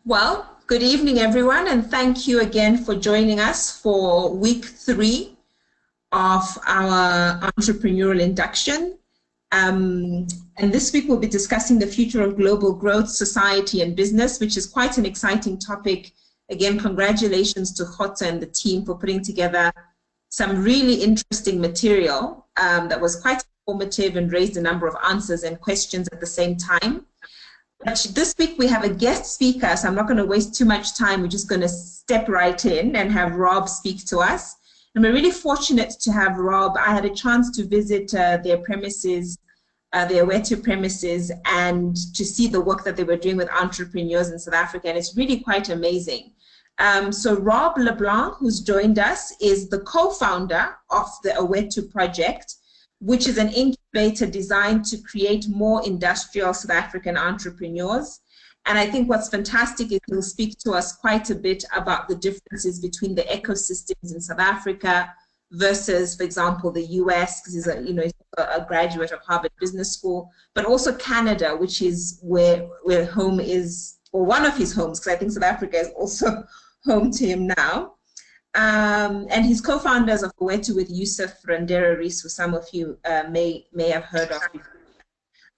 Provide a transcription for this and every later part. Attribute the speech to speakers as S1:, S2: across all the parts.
S1: Well, good evening, everyone, and thank you again for joining us for week 3 of our entrepreneurial induction. And this week we'll be discussing the future of global growth, society, and business, which is quite an exciting topic. Again, congratulations to Khotsa and the team for putting together some really interesting material that was quite informative and raised a number of answers and questions at the same time. This week we have a guest speaker, so I'm not going to waste too much time. We're just going to step right in and have Rob speak to us. And we're really fortunate to have Rob. I had a chance to visit their premises, their Wetu premises, and to see the work that they were doing with entrepreneurs in South Africa, and it's really quite amazing. So Rob LeBlanc, who's joined us, is the co-founder of the Wetu project, which is an incubator designed to create more industrial South African entrepreneurs. And I think what's fantastic is he'll speak to us quite a bit about the differences between the ecosystems in South Africa versus, for example, the US, because he's a graduate of Harvard Business School, but also Canada, which is where home is, or one of his homes, because I think South Africa is also home to him now. And he's co-founders of Wetu with Yusuf Randera-Rees, who some of you may have heard of before.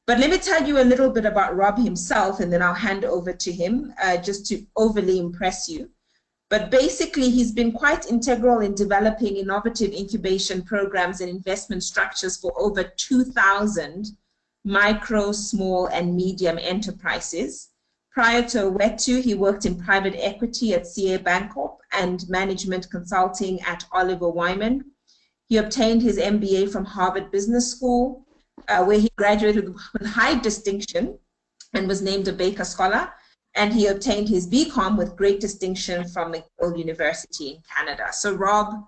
S1: But let me tell you a little bit about Rob himself, and then I'll hand over to him just to overly impress you. But basically, he's been quite integral in developing innovative incubation programs and investment structures for over 2,000 micro, small, and medium enterprises. Prior to Wetu, he worked in private equity at CA Bancorp and management consulting at Oliver Wyman. He obtained his MBA from Harvard Business School, where he graduated with high distinction and was named a Baker Scholar. And he obtained his BCom with great distinction from McGill University in Canada. So Rob,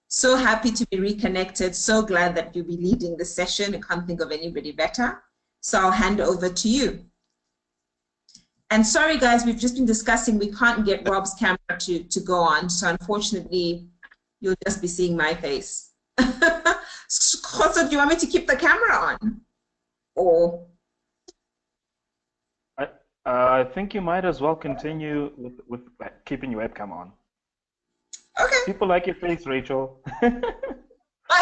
S1: so happy to be reconnected. So glad that you'll be leading the session. I can't think of anybody better. So I'll hand over to you. And sorry, guys, we've just been discussing, we can't get Rob's camera to go on. So unfortunately, you'll just be seeing my face. Khotsa, do you want me to keep the camera on? Or?
S2: I think you might as well continue with keeping your webcam on.
S1: Okay.
S2: People like your face, Rachel.
S1: I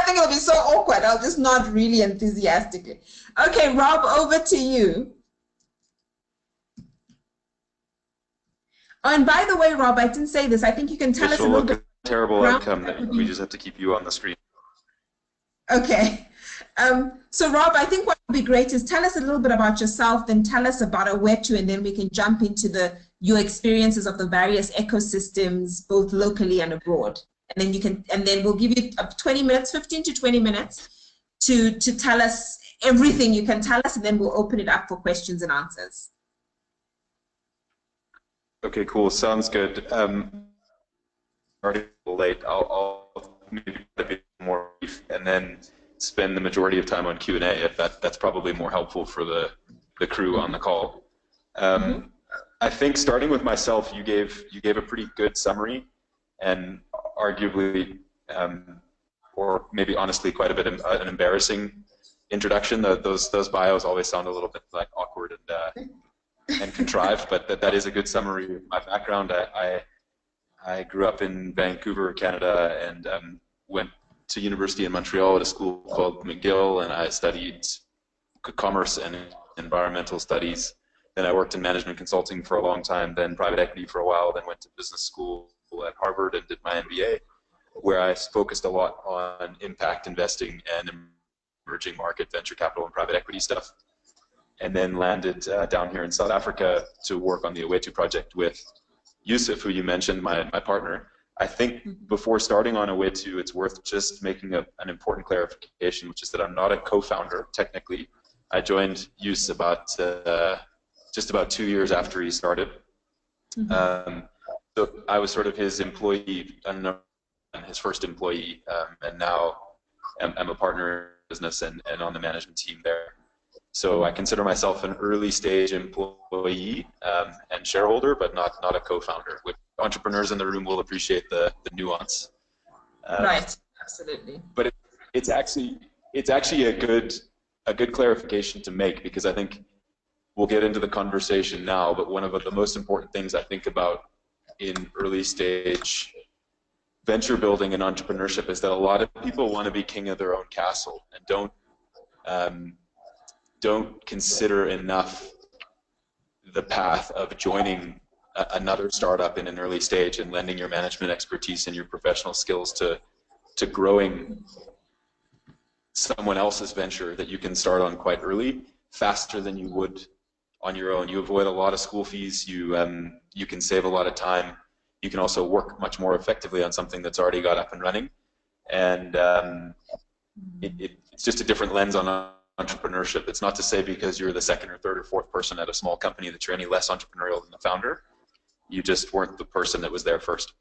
S1: think it'll be so awkward. I'll just nod really enthusiastically. Okay, Rob, over to you. Oh, and by the way, Rob, I didn't say this. I think you can tell us a little bit.
S3: Terrible outcome that we just have to keep you on the screen.
S1: Okay. So Rob, I think what would be great is tell us a little bit about yourself, then tell us about Wetu, and then we can jump into your experiences of the various ecosystems, both locally and abroad. And then we'll give you 20 minutes, 15 to 20 minutes to tell us everything you can tell us, and then we'll open it up for questions and answers.
S3: Okay, cool. Sounds good. Already a little late. I'll maybe a bit more brief, and then spend the majority of time on Q&A if that's probably more helpful for the crew on the call. I think starting with myself, you gave a pretty good summary, and arguably, or maybe honestly, quite a bit of an embarrassing introduction. Those bios always sound a little bit like awkward and contrived, but that is a good summary of my background. I grew up in Vancouver, Canada, and went to university in Montreal at a school called McGill, and I studied commerce and environmental studies. Then I worked in management consulting for a long time, then private equity for a while, then went to business school at Harvard and did my MBA, where I focused a lot on impact investing and emerging market venture capital and private equity stuff. And then landed down here in South Africa to work on the Wetu project with Yusuf, who you mentioned, my partner. I think before starting on Wetu, it's worth just making an important clarification, which is that I'm not a co-founder, technically. I joined Yusuf about just about 2 years after he started. So I was sort of his employee, and his first employee, and now I'm a partner in business and on the management team there. So I consider myself an early stage employee and shareholder, but not a co-founder. Which entrepreneurs in the room will appreciate the nuance.
S1: Right, absolutely.
S3: But it's actually a good clarification to make, because I think we'll get into the conversation now, but one of the most important things I think about in early stage venture building and entrepreneurship is that a lot of people want to be king of their own castle and don't consider enough the path of joining another startup in an early stage and lending your management expertise and your professional skills to growing someone else's venture that you can start on quite early, faster than you would on your own. You avoid a lot of school fees. You can save a lot of time. You can also work much more effectively on something that's already got up and running, and it's just a different lens on entrepreneurship. It's not to say because you're the second or third or fourth person at a small company that you're any less entrepreneurial than the founder. You just weren't the person that was there first.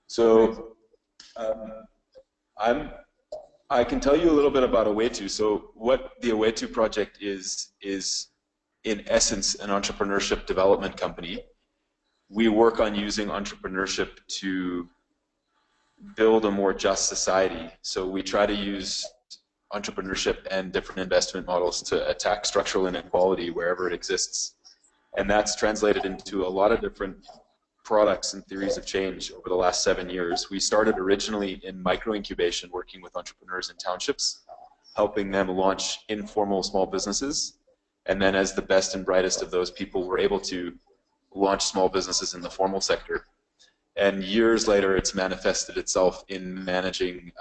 S3: So I can tell you a little bit about Awetu. So what the Awetu project is in essence an entrepreneurship development company. We work on using entrepreneurship to build a more just society. So we try to use entrepreneurship and different investment models to attack structural inequality wherever it exists. And that's translated into a lot of different products and theories of change over the last 7 years. We started originally in micro-incubation, working with entrepreneurs in townships, helping them launch informal small businesses. And then as the best and brightest of those people were able to launch small businesses in the formal sector. And years later, it's manifested itself in managing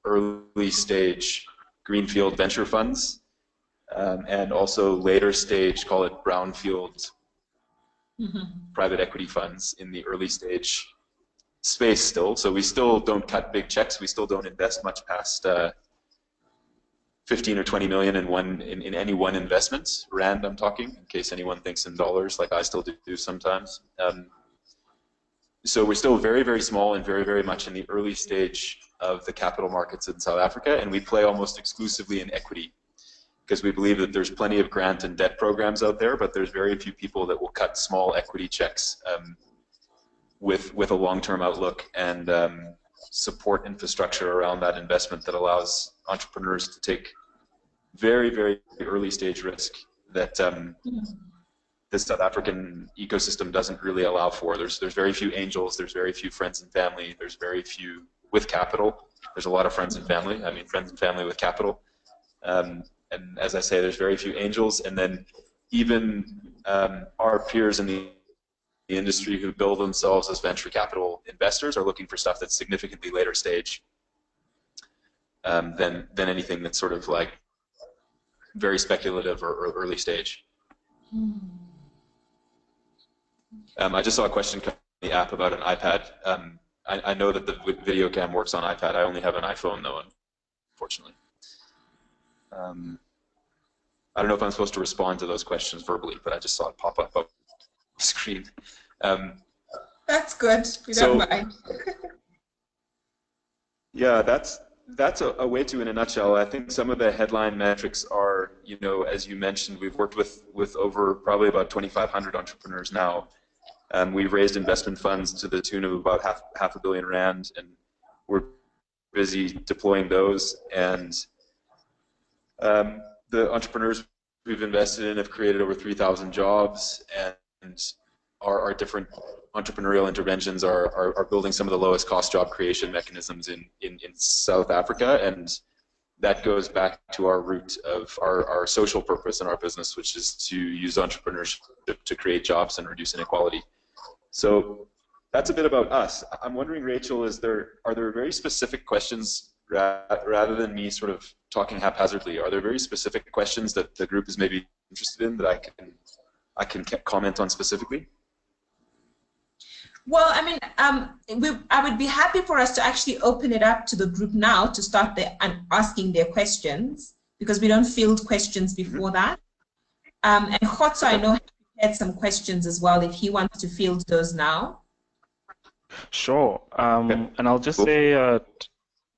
S3: early stage greenfield venture funds, and also later stage, call it brownfield private equity funds in the early stage space still. So we still don't cut big checks. We still don't invest much past 15 or 20 million in any one investment. Rand, I'm talking, in case anyone thinks in dollars, like I still do sometimes. So we're still very, very small and very, very much in the early stage of the capital markets in South Africa, and we play almost exclusively in equity because we believe that there's plenty of grant and debt programs out there, but there's very few people that will cut small equity checks with a long-term outlook and support infrastructure around that investment that allows entrepreneurs to take very, very early stage risk that the South African ecosystem doesn't really allow for. There's very few angels, there's very few friends and family, there's very few with capital. There's a lot of friends and family, I mean friends and family with capital. And as I say, there's very few angels, and then even our peers in the industry who build themselves as venture capital investors are looking for stuff that's significantly later stage than anything that's sort of like very speculative or early stage. I just saw a question come in the app about an iPad. I know that the video cam works on iPad. I only have an iPhone though, unfortunately. I don't know if I'm supposed to respond to those questions verbally, but I just saw it pop up on the screen.
S1: That's good. We don't mind.
S3: Yeah, that's a way to, in a nutshell. I think some of the headline metrics are, you know, as you mentioned, we've worked with over probably about 2,500 entrepreneurs now. We've raised investment funds to the tune of about half a billion rand, and we're busy deploying those. And the entrepreneurs we've invested in have created over 3,000 jobs, and our different entrepreneurial interventions are building some of the lowest cost job creation mechanisms in South Africa, and that goes back to our root of our social purpose in our business, which is to use entrepreneurship to create jobs and reduce inequality. So that's a bit about us. I'm wondering, Rachel, are there very specific questions, rather than me sort of talking haphazardly, are there very specific questions that the group is maybe interested in that I can comment on specifically?
S1: Well, I mean, I would be happy for us to actually open it up to the group now to start asking their questions, because we don't field questions before that. And Khotso, I know, had some questions as well, if he wants to field those now.
S2: Sure. And I'll just say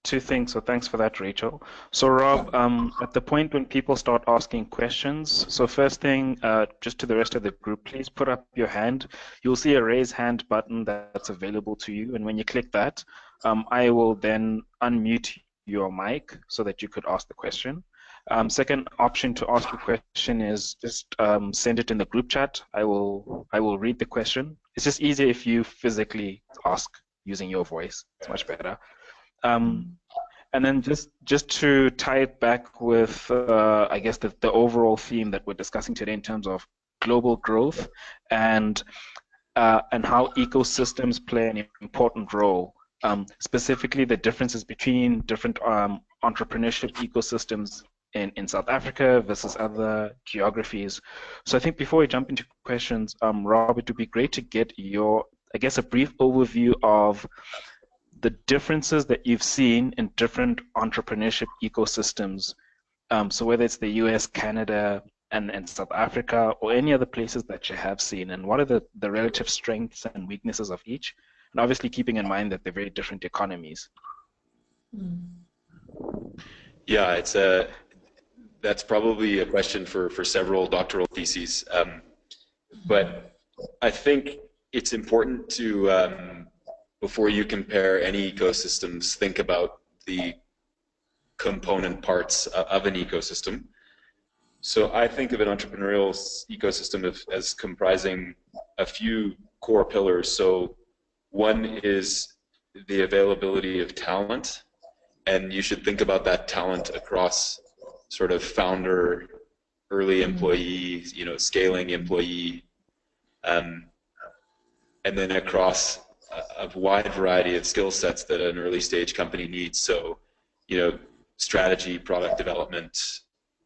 S2: two things. So thanks for that, Rachel. So Rob, at the point when people start asking questions, so first thing, just to the rest of the group, please put up your hand. You'll see a raise hand button that's available to you, and when you click that, I will then unmute your mic so that you could ask the question. Second option to ask your question is just send it in the group chat. I will read the question. It's just easier if you physically ask using your voice. It's much better. And then just to tie it back with, I guess, the overall theme that we're discussing today in terms of global growth and how ecosystems play an important role, specifically the differences between different entrepreneurship ecosystems in South Africa versus other geographies. So I think before we jump into questions, Rob, it would be great to get your, I guess, a brief overview of the differences that you've seen in different entrepreneurship ecosystems. So whether it's the US, Canada, and South Africa, or any other places that you have seen, and what are the relative strengths and weaknesses of each? And obviously keeping in mind that they're very different economies.
S3: Yeah, that's probably a question for several doctoral theses. But I think it's important to, before you compare any ecosystems, think about the component parts of an ecosystem. So I think of an entrepreneurial ecosystem as comprising a few core pillars. So one is the availability of talent, and you should think about that talent across sort of founder, early employee, scaling employee, and then across a wide variety of skill sets that an early stage company needs. So, strategy, product development,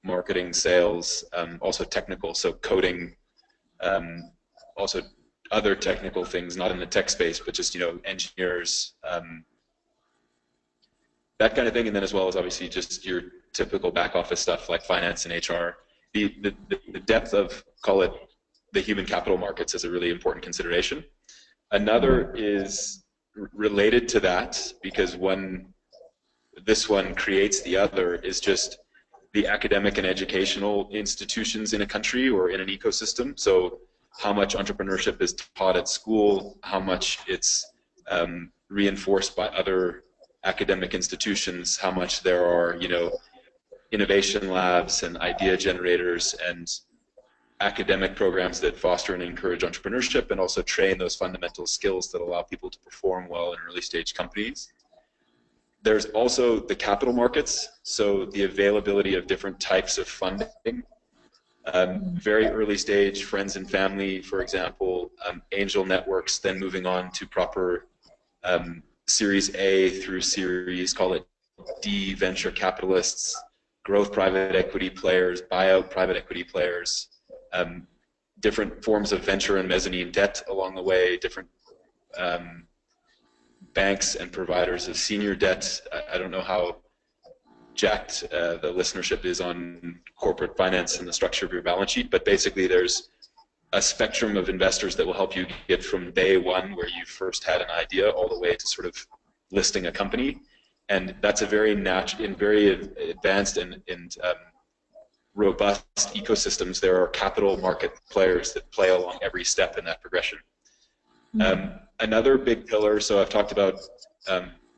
S3: marketing, sales, also technical, so coding, also other technical things, not in the tech space, but just, engineers, that kind of thing. And then as well as obviously just your typical back office stuff like finance and HR. The depth of, call it, the human capital markets is a really important consideration. Another is related to that, because this one creates the other, is just the academic and educational institutions in a country or in an ecosystem. So how much entrepreneurship is taught at school, how much it's reinforced by other academic institutions, how much there are, innovation labs and idea generators and academic programs that foster and encourage entrepreneurship and also train those fundamental skills that allow people to perform well in early stage companies. There's also the capital markets, so the availability of different types of funding. Very early stage, friends and family, for example, angel networks, then moving on to proper Series A through Series, call it D, venture capitalists, growth private equity players, buyout private equity players, different forms of venture and mezzanine debt along the way, different banks and providers of senior debt. I don't know how jacked the listenership is on corporate finance and the structure of your balance sheet, but basically there's a spectrum of investors that will help you get from day one, where you first had an idea, all the way to sort of listing a company. And that's a very very advanced and robust ecosystems. There are capital market players that play along every step in that progression. Another big pillar, so I've talked about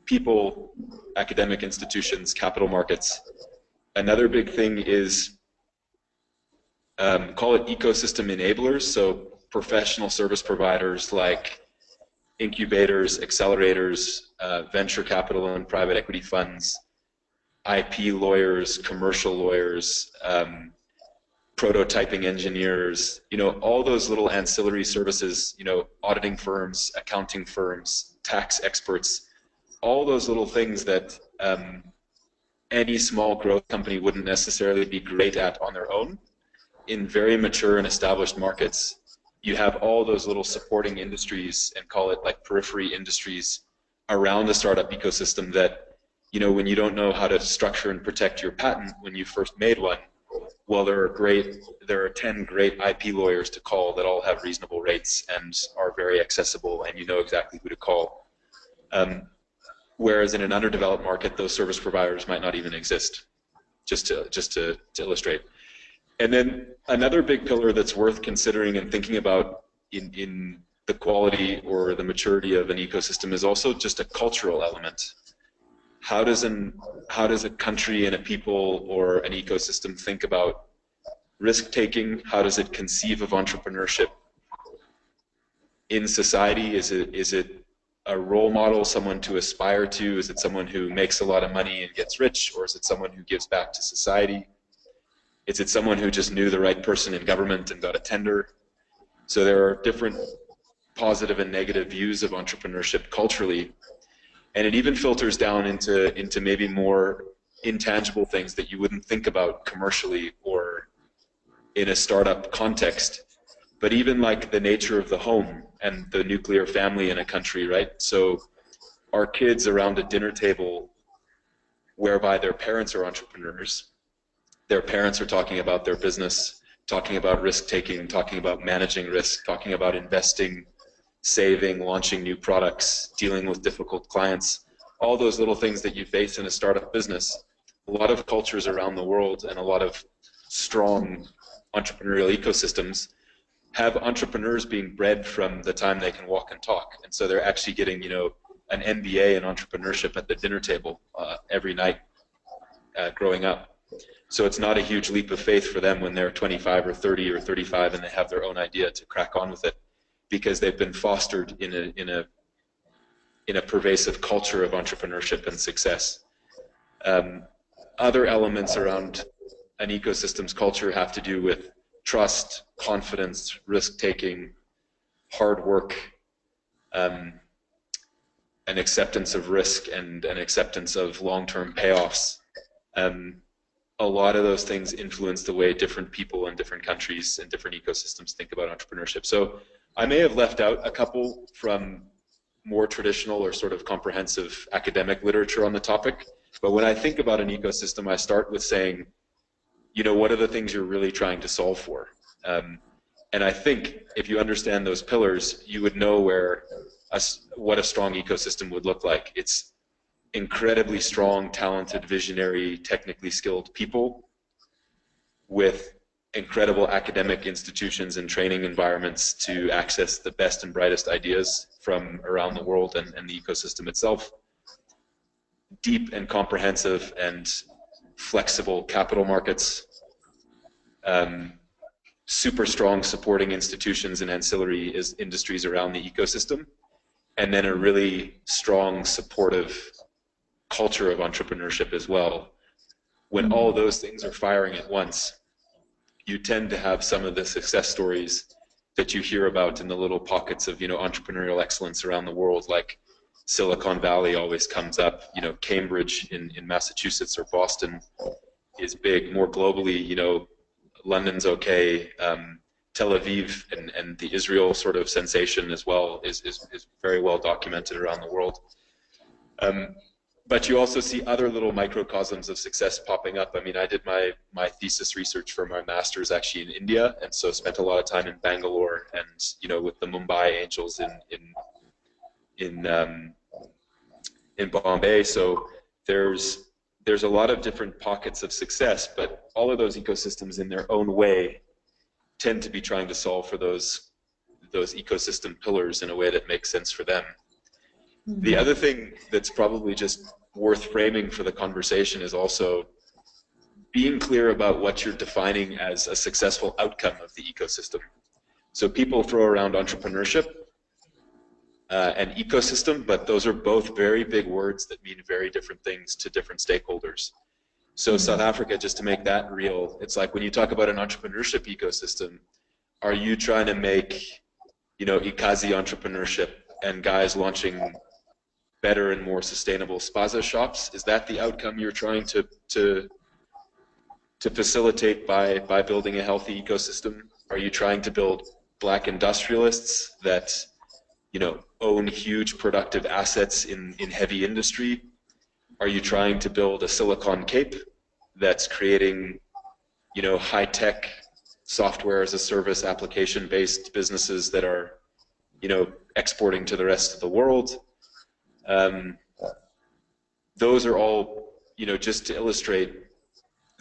S3: people, academic institutions, capital markets. Another big thing is, call it ecosystem enablers, so professional service providers like incubators, accelerators, venture capital and private equity funds, IP lawyers, commercial lawyers, prototyping engineers, all those little ancillary services, auditing firms, accounting firms, tax experts, all those little things that any small growth company wouldn't necessarily be great at on their own. In very mature and established markets, you have all those little supporting industries, and call it like periphery industries around the startup ecosystem that, when you don't know how to structure and protect your patent when you first made one, well, there are 10 great IP lawyers to call that all have reasonable rates and are very accessible, and you know exactly who to call. Whereas in an underdeveloped market, those service providers might not even exist, just to illustrate. And then another big pillar that's worth considering and thinking about in the quality or the maturity of an ecosystem is also just a cultural element. how does a country and a people or an ecosystem think about risk taking? How does it conceive of entrepreneurship in society? Is it a role model, someone to aspire to? Is it someone who makes a lot of money and gets rich, or is it someone who gives back to society? Is it someone who just knew the right person in government and got a tender? So there are different positive and negative views of entrepreneurship culturally, and it even filters down into maybe more intangible things that you wouldn't think about commercially or in a startup context. But even like the nature of the home and the nuclear family in a country, right? So our kids around a dinner table whereby their parents are entrepreneurs, their parents are talking about their business, talking about risk-taking, talking about managing risk, talking about investing, saving, launching new products, dealing with difficult clients, all those little things that you face in a startup business. A lot of cultures around the world and a lot of strong entrepreneurial ecosystems have entrepreneurs being bred from the time they can walk and talk. And so they're actually getting, you know, an MBA in entrepreneurship at the dinner table every night growing up. So it's not a huge leap of faith for them when they're 25 or 30 or 35 and they have their own idea to crack on with it, because they've been fostered in a pervasive culture of entrepreneurship and success. Other elements around an ecosystem's culture have to do with trust, confidence, risk-taking, hard work, an acceptance of risk, and an acceptance of long-term payoffs. A lot of those things influence the way different people in different countries and different ecosystems think about entrepreneurship. So I may have left out a couple from more traditional or sort of comprehensive academic literature on the topic, but when I think about an ecosystem, I start with saying, you know, what are the things you're really trying to solve for? And I think if you understand those pillars, you would know what a strong ecosystem would look like. It's incredibly strong, talented, visionary, technically skilled people with incredible academic institutions and training environments to access the best and brightest ideas from around the world and the ecosystem itself. Deep and comprehensive and flexible capital markets, super strong supporting institutions and ancillary industries around the ecosystem, and then a really strong supportive culture of entrepreneurship as well. When all those things are firing at once, you tend to have some of the success stories that you hear about in the little pockets of, you know, entrepreneurial excellence around the world, like Silicon Valley always comes up, you know, Cambridge in Massachusetts or Boston is big. More globally, you know, London's okay, Tel Aviv and the Israel sort of sensation as well is very well documented around the world. But you also see other little microcosms of success popping up. I mean, I did my thesis research for my master's actually in India, and so spent a lot of time in Bangalore and, you know, with the Mumbai Angels in Bombay. So there's a lot of different pockets of success, but all of those ecosystems in their own way tend to be trying to solve for those ecosystem pillars in a way that makes sense for them. The other thing that's probably just worth framing for the conversation is also being clear about what you're defining as a successful outcome of the ecosystem. So people throw around entrepreneurship and ecosystem, but those are both very big words that mean very different things to different stakeholders. So South Africa, just to make that real, it's like when you talk about an entrepreneurship ecosystem, are you trying to make, you know, Ikazi entrepreneurship and guys launching better and more sustainable spaza shops? Is that the outcome you're trying to facilitate by building a healthy ecosystem? Are you trying to build black industrialists that, you know, own huge productive assets in heavy industry? Are you trying to build a Silicon Cape that's creating, you know, high-tech software as a service application-based businesses that are, you know, exporting to the rest of the world? Those are all, you know, just to illustrate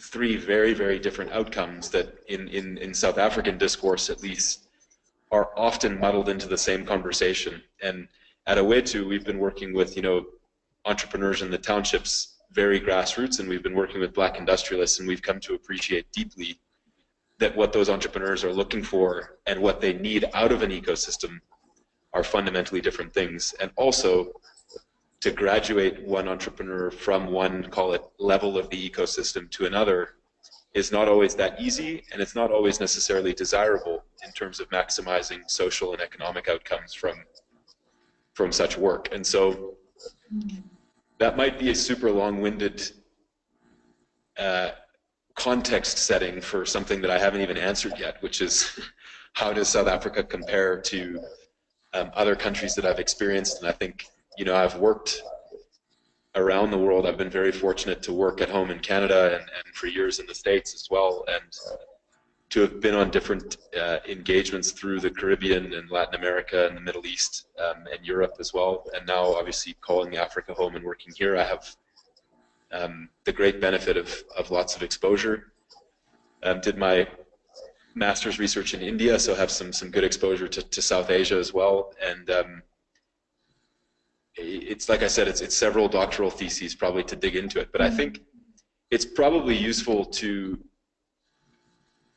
S3: three very, very different outcomes that in South African discourse, at least, are often muddled into the same conversation. And at Awetu, we've been working with, you know, entrepreneurs in the townships very grassroots, and we've been working with Black industrialists, and we've come to appreciate deeply that what those entrepreneurs are looking for and what they need out of an ecosystem are fundamentally different things. And also, to graduate one entrepreneur from one, call it, level of the ecosystem to another is not always that easy, and it's not always necessarily desirable in terms of maximizing social and economic outcomes from such work. And so that might be a super long-winded context setting for something that I haven't even answered yet, which is how does South Africa compare to other countries that I've experienced. And I think, you know, I've worked around the world. I've been very fortunate to work at home in Canada and for years in the States as well, and to have been on different engagements through the Caribbean and Latin America and the Middle East and Europe as well. And now obviously calling Africa home and working here, I have the great benefit of lots of exposure. Did my master's research in India, so have some good exposure to South Asia as well. And it's like I said, it's several doctoral theses probably to dig into it. But I think it's probably useful to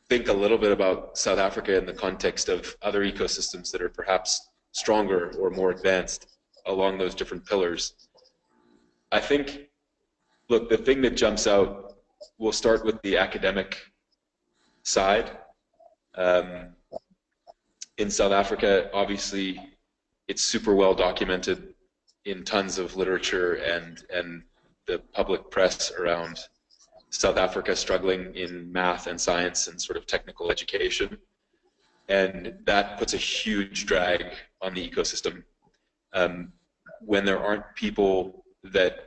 S3: think a little bit about South Africa in the context of other ecosystems that are perhaps stronger or more advanced along those different pillars. I think, look, the thing that jumps out, we'll start with the academic side. In South Africa, obviously, it's super well documented in tons of literature and the public press around South Africa struggling in math and science and sort of technical education. And that puts a huge drag on the ecosystem. When there aren't people that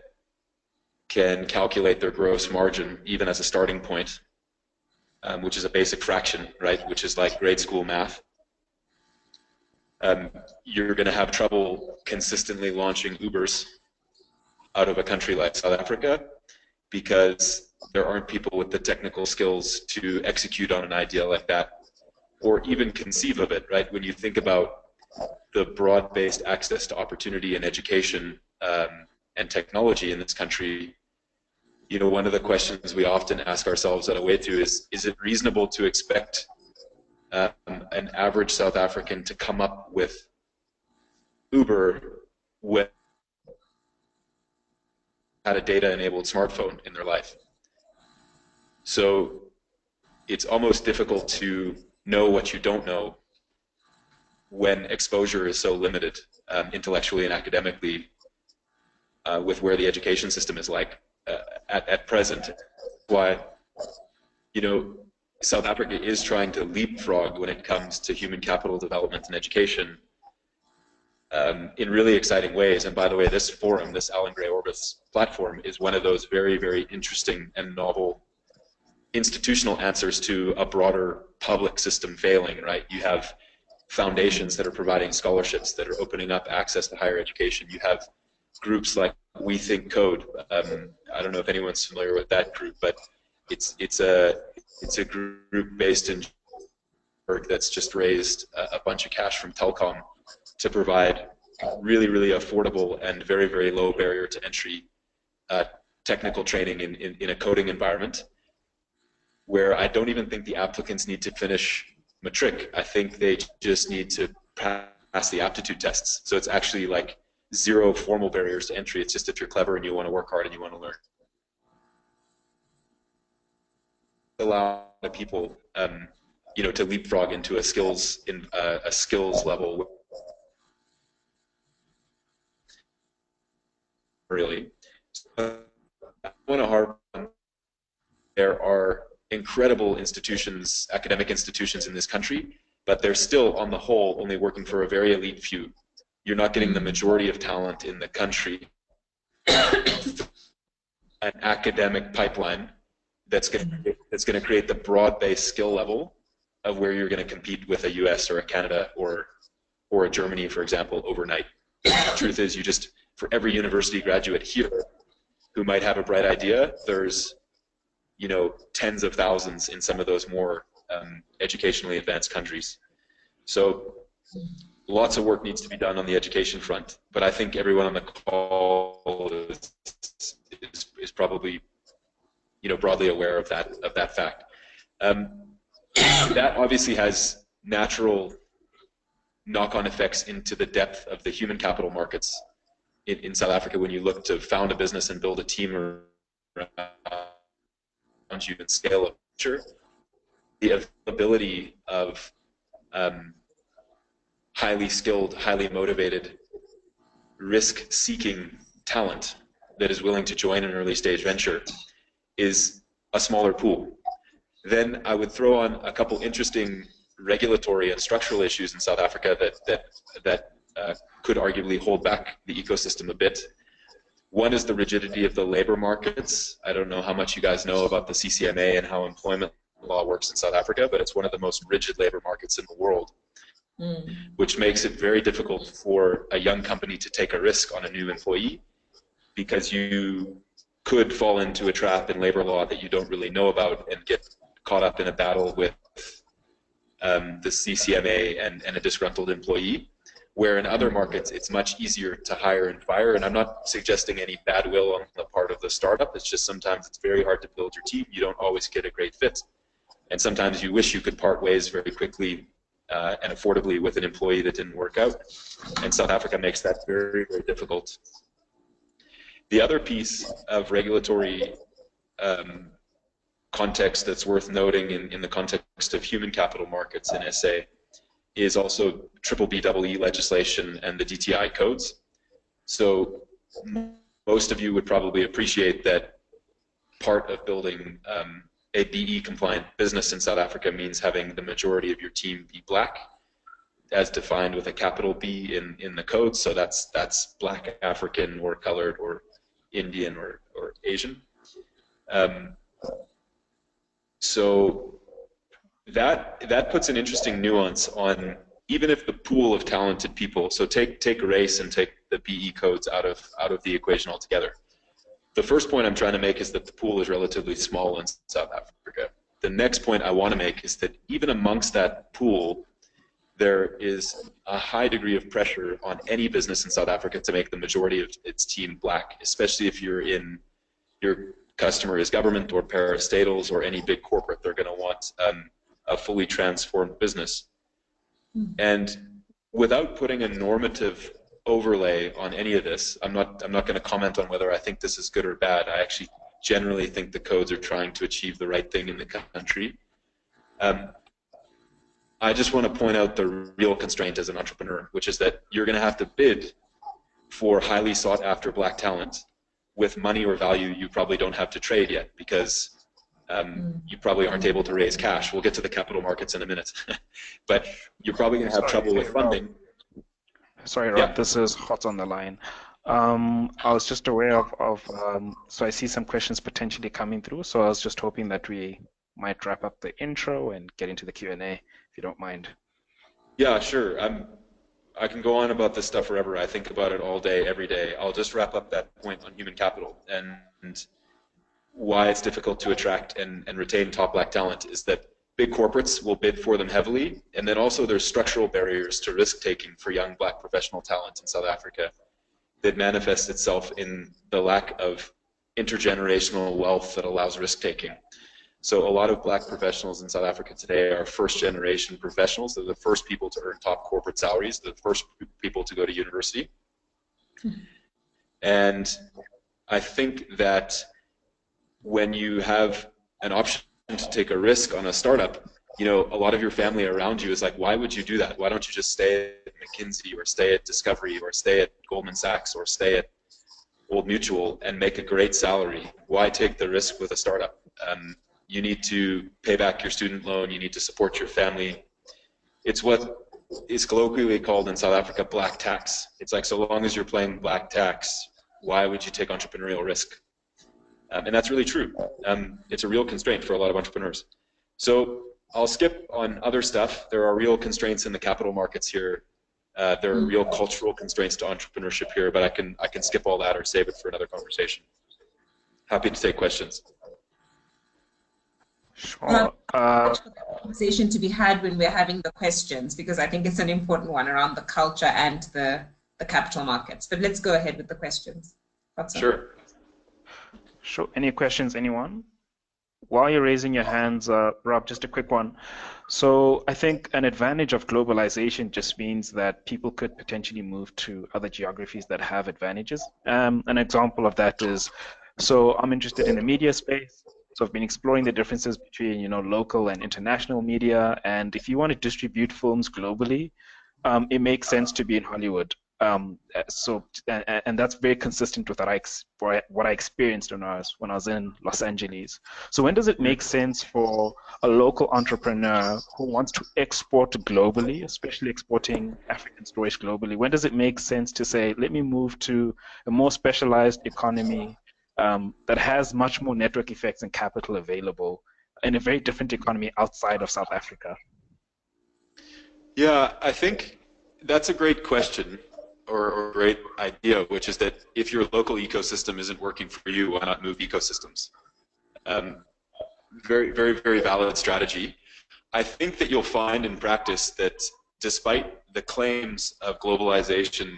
S3: can calculate their gross margin, even as a starting point, which is a basic fraction, right, which is like grade school math, you're going to have trouble consistently launching Ubers out of a country like South Africa because there aren't people with the technical skills to execute on an idea like that or even conceive of it, right? When you think about the broad-based access to opportunity and education and technology in this country, you know, one of the questions we often ask ourselves at a way to is it reasonable to expect an average South African to come up with Uber with had a data-enabled smartphone in their life? So it's almost difficult to know what you don't know when exposure is so limited intellectually and academically with where the education system is like at present. Why, you know, South Africa is trying to leapfrog when it comes to human capital development and education in really exciting ways. And by the way, this forum, this Alan Gray Orbis platform, is one of those very, very interesting and novel institutional answers to a broader public system failing, right? You have foundations that are providing scholarships, that are opening up access to higher education. You have groups like We Think Code. I don't know if anyone's familiar with that group, but it's a group based in Joburg that's just raised a bunch of cash from Telkom to provide really, really affordable and very, very low barrier to entry technical training in a coding environment, where I don't even think the applicants need to finish matric. I think they just need to pass the aptitude tests. So it's actually like zero formal barriers to entry. It's just if you're clever and you want to work hard and you want to learn. Allow people, you know, to leapfrog into a skills level. Really, I want to harp on. There are incredible institutions, academic institutions in this country, but they're still, on the whole, only working for a very elite few. You're not getting the majority of talent in the country. An academic pipeline that's going to create the broad-based skill level of where you're going to compete with a US or a Canada or a Germany, for example, overnight. The truth is, you just, for every university graduate here who might have a bright idea, there's, you know, tens of thousands in some of those more educationally advanced countries. So lots of work needs to be done on the education front, but I think everyone on the call is probably, broadly aware of that fact. That obviously has natural knock-on effects into the depth of the human capital markets in South Africa when you look to found a business and build a team around you and scale a future. The availability of highly skilled, highly motivated, risk-seeking talent that is willing to join an early-stage venture is a smaller pool. Then I would throw on a couple interesting regulatory and structural issues in South Africa that could arguably hold back the ecosystem a bit. One is the rigidity of the labor markets. I don't know how much you guys know about the CCMA and how employment law works in South Africa, but it's one of the most rigid labor markets in the world, which makes it very difficult for a young company to take a risk on a new employee, because you could fall into a trap in labor law that you don't really know about and get caught up in a battle with the CCMA and a disgruntled employee, where in other markets it's much easier to hire and fire. And I'm not suggesting any bad will on the part of the startup, it's just sometimes it's very hard to build your team. You don't always get a great fit. And sometimes you wish you could part ways very quickly and affordably with an employee that didn't work out. And South Africa makes that very, very difficult. The other piece of regulatory context that's worth noting in the context of human capital markets in SA is also BBBEE legislation and the DTI codes. So most of you would probably appreciate that part of building a BE compliant business in South Africa means having the majority of your team be black, as defined with a capital B in the code. So that's black, African, or colored, or Indian, or Asian. So that puts an interesting nuance on, even if the pool of talented people, so take race and take the BE codes out of the equation altogether. The first point I'm trying to make is that the pool is relatively small in South Africa. The next point I want to make is that even amongst that pool, there is a high degree of pressure on any business in South Africa to make the majority of its team black, especially if your customer is government or parastatals or any big corporate. They're going to want a fully transformed business. And without putting a normative overlay on any of this, I'm not going to comment on whether I think this is good or bad. I actually generally think the codes are trying to achieve the right thing in the country. I just want to point out the real constraint as an entrepreneur, which is that you're going to have to bid for highly sought after black talent with money or value you probably don't have to trade yet, because you probably aren't able to raise cash. We'll get to the capital markets in a minute. But you're probably going to have trouble with funding.
S2: Sorry, Rob, yeah. This is Hot on the line. I was just aware so I see some questions potentially coming through, so I was just hoping that we might wrap up the intro and get into the Q&A, if you don't mind.
S3: Yeah, sure. I can go on about this stuff forever. I think about it all day, every day. I'll just wrap up that point on human capital. And why it's difficult to attract and retain top black talent is that big corporates will bid for them heavily, and then also there's structural barriers to risk-taking for young black professional talent in South Africa that manifests itself in the lack of intergenerational wealth that allows risk-taking. So a lot of black professionals in South Africa today are first-generation professionals. They're the first people to earn top corporate salaries, the first people to go to university. And I think that when you have an option to take a risk on a startup, a lot of your family around you is like, why would you do that? Why don't you just stay at McKinsey or stay at Discovery or stay at Goldman Sachs or stay at Old Mutual and make a great salary? Why take the risk with a startup? You need to pay back your student loan. You need to support your family. It's what is colloquially called in South Africa black tax. It's like, so long as you're paying black tax, why would you take entrepreneurial risk? And that's really true. It's a real constraint for a lot of entrepreneurs. So I'll skip on other stuff. There are real constraints in the capital markets here. There are real cultural constraints to entrepreneurship here, but I can skip all that or save it for another conversation. Happy to take questions.
S2: Sure.
S1: much for the conversation to be had when we're having the questions, because I think it's an important one around the culture and the capital markets. But let's go ahead with the questions.
S3: Sure.
S2: Sure. Any questions, anyone? While you're raising your hands, Rob, just a quick one. So I think an advantage of globalization just means that people could potentially move to other geographies that have advantages. An example of that is, so I'm interested in the media space. So I've been exploring the differences between, local and international media. And if you want to distribute films globally, it makes sense to be in Hollywood. And that's very consistent with what I experienced when I was in Los Angeles. So when does it make sense for a local entrepreneur who wants to export globally, especially exporting African stories globally, when does it make sense to say, let me move to a more specialized economy that has much more network effects and capital available in a very different economy outside of South Africa?
S3: Yeah, I think that's a great question. Or great idea, which is that if your local ecosystem isn't working for you, why not move ecosystems? Very, very, very valid strategy. I think that you'll find in practice that despite the claims of globalization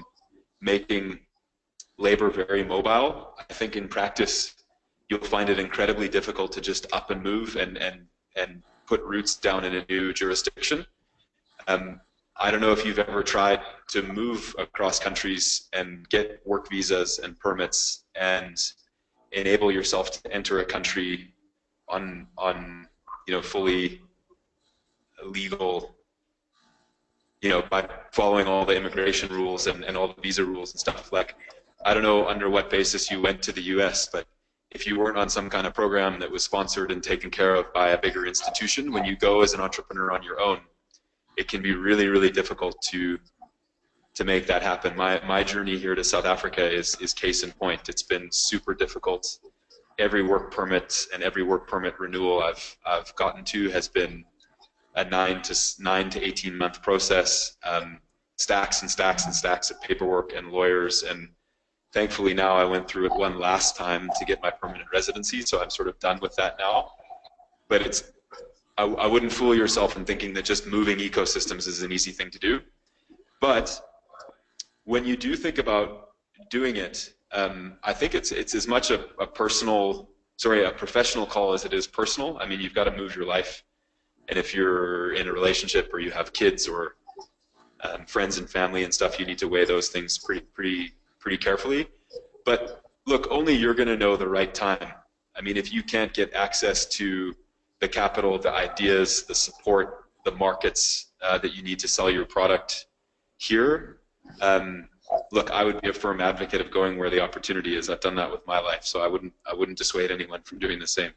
S3: making labor very mobile, I think in practice you'll find it incredibly difficult to just up and move and put roots down in a new jurisdiction. I don't know if you've ever tried to move across countries and get work visas and permits and enable yourself to enter a country on fully legal, by following all the immigration rules and all the visa rules and stuff. Like, I don't know under what basis you went to the US, but if you weren't on some kind of program that was sponsored and taken care of by a bigger institution, when you go as an entrepreneur on your own, it can be really, really difficult to make that happen. My journey here to South Africa is case in point. It's been super difficult. Every work permit and every work permit renewal I've gotten to has been a 9 to 18 month process. Stacks and stacks and stacks of paperwork and lawyers, and thankfully now I went through it one last time to get my permanent residency, so I'm sort of done with that now. But I wouldn't fool yourself in thinking that just moving ecosystems is an easy thing to do. But when you do think about doing it, I think it's as much a professional call as it is personal. I mean, you've got to move your life, and if you're in a relationship or you have kids or friends and family and stuff, you need to weigh those things pretty carefully. But look, only you're going to know the right time. I mean, if you can't get access to the capital, the ideas, the support, the markets that you need to sell your product here, look, I would be a firm advocate of going where the opportunity is. I've done that with my life, so I wouldn't dissuade anyone from doing the same.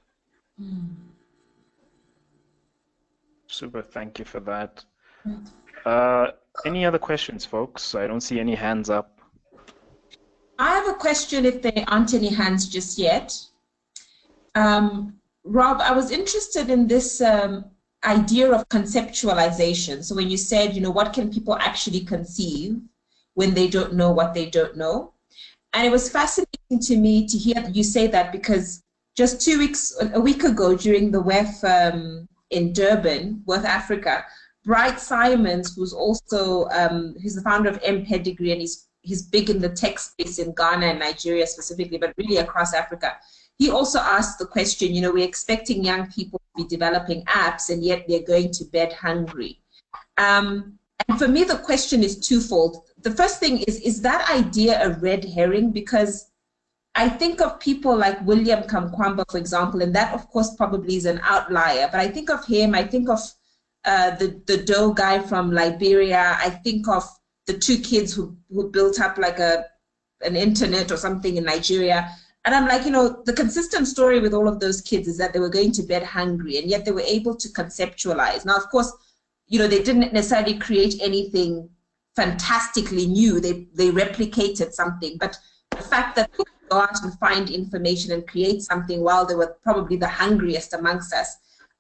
S2: Super, thank you for that. Any other questions, folks? I don't see any hands up.
S1: I have a question if there aren't any hands just yet. Rob, I was interested in this idea of conceptualization. So when you said, what can people actually conceive when they don't know what they don't know? And it was fascinating to me to hear you say that, because just a week ago during the WEF in Durban, West Africa, Bright Simons, who's also, he's the founder of M Pedigree, and he's big in the tech space in Ghana and Nigeria specifically, but really across Africa. He also asked the question, we're expecting young people to be developing apps, and yet they're going to bed hungry. And for me, the question is twofold. The first thing is that idea a red herring? Because I think of people like William Kamkwamba, for example, and that, of course, probably is an outlier. But I think of him, I think of the Doe guy from Liberia. I think of the two kids who built up like an internet or something in Nigeria. And I'm like, the consistent story with all of those kids is that they were going to bed hungry, and yet they were able to conceptualize. Now, of course, they didn't necessarily create anything fantastically new. They replicated something. But the fact that they could go out and find information and create something while they were probably the hungriest amongst us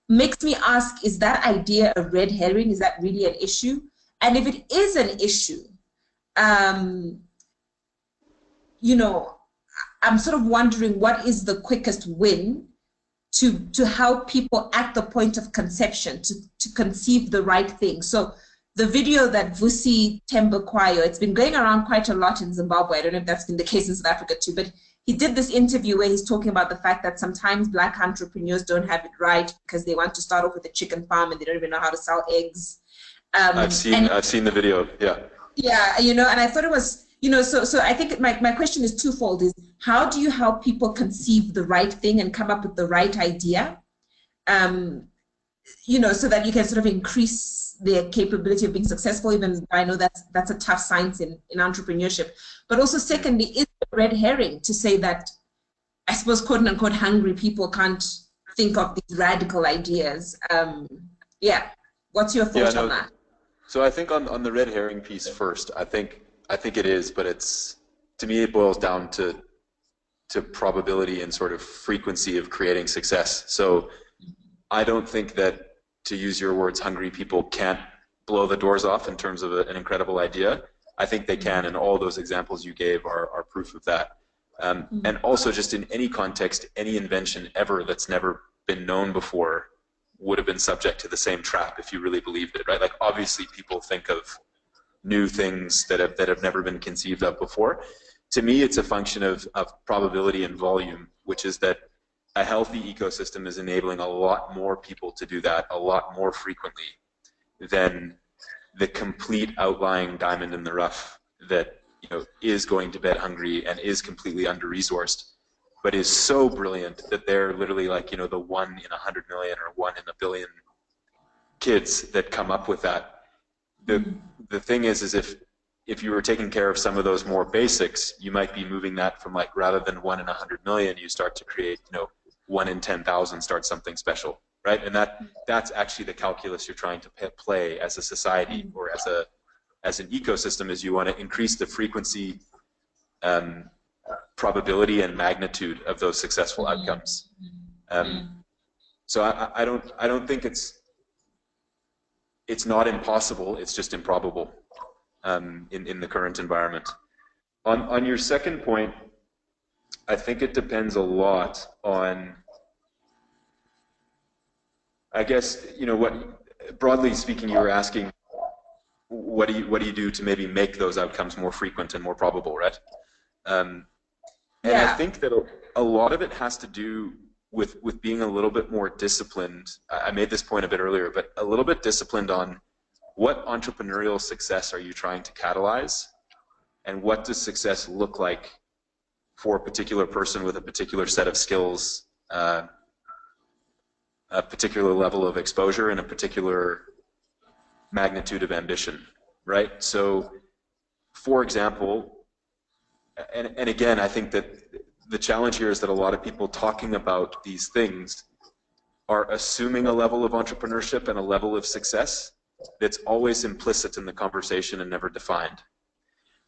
S1: makes me ask, is that idea a red herring? Is that really an issue? And if it is an issue, I'm sort of wondering, what is the quickest win to help people at the point of conception, to conceive the right thing. So the video that Vusi Thembekwayo, it's been going around quite a lot in Zimbabwe. I don't know if that's been the case in South Africa too, but he did this interview where he's talking about the fact that sometimes Black entrepreneurs don't have it right because they want to start off with a chicken farm and they don't even know how to sell eggs.
S3: I've seen the video. Yeah.
S1: Yeah, you know, and I thought it was, you know, so I think my question is twofold: is how do you help people conceive the right thing and come up with the right idea, you know, so that you can sort of increase their capability of being successful, even though I know that's a tough science in entrepreneurship. But also secondly, is the red herring to say that, I suppose, quote unquote, hungry people can't think of these radical ideas. Yeah, what's your thought on that?
S3: So I think on the red herring piece first, I think it is, but it's, to me, it boils down to probability and sort of frequency of creating success. So I don't think that, to use your words, hungry people can't blow the doors off in terms of an incredible idea. I think they can, and all those examples you gave are proof of that. And also, just in any context, any invention ever that's never been known before would have been subject to the same trap if you really believed it, right? Like, obviously people think of new things that have never been conceived of before. To me, it's a function of probability and volume, which is that a healthy ecosystem is enabling a lot more people to do that a lot more frequently than the complete outlying diamond in the rough that, you know, is going to bed hungry and is completely under-resourced, but is so brilliant that they're literally like, you know, the 1 in 100 million or 1 in a billion kids that come up with that. The thing is if you were taking care of some of those more basics, you might be moving that from, like, rather than 1 in 100 million, you start to create, you know, 1 in 10,000 start something special, right? And that's actually the calculus you're trying to play as a society or as an ecosystem, is you want to increase the frequency, probability and magnitude of those successful outcomes. So I don't think it's not impossible, it's just improbable in the current environment. On your second point, I think it depends a lot on, I guess, you know, what, broadly speaking, you were asking, what do you do to maybe make those outcomes more frequent and more probable, right? And I think that a lot of it has to do with being a little bit more disciplined. I made this point a bit earlier, but a little bit disciplined on what entrepreneurial success are you trying to catalyze, and what does success look like for a particular person with a particular set of skills, a particular level of exposure, and a particular magnitude of ambition, right? So, for example, and again, I think that the challenge here is that a lot of people talking about these things are assuming a level of entrepreneurship and a level of success that's always implicit in the conversation and never defined.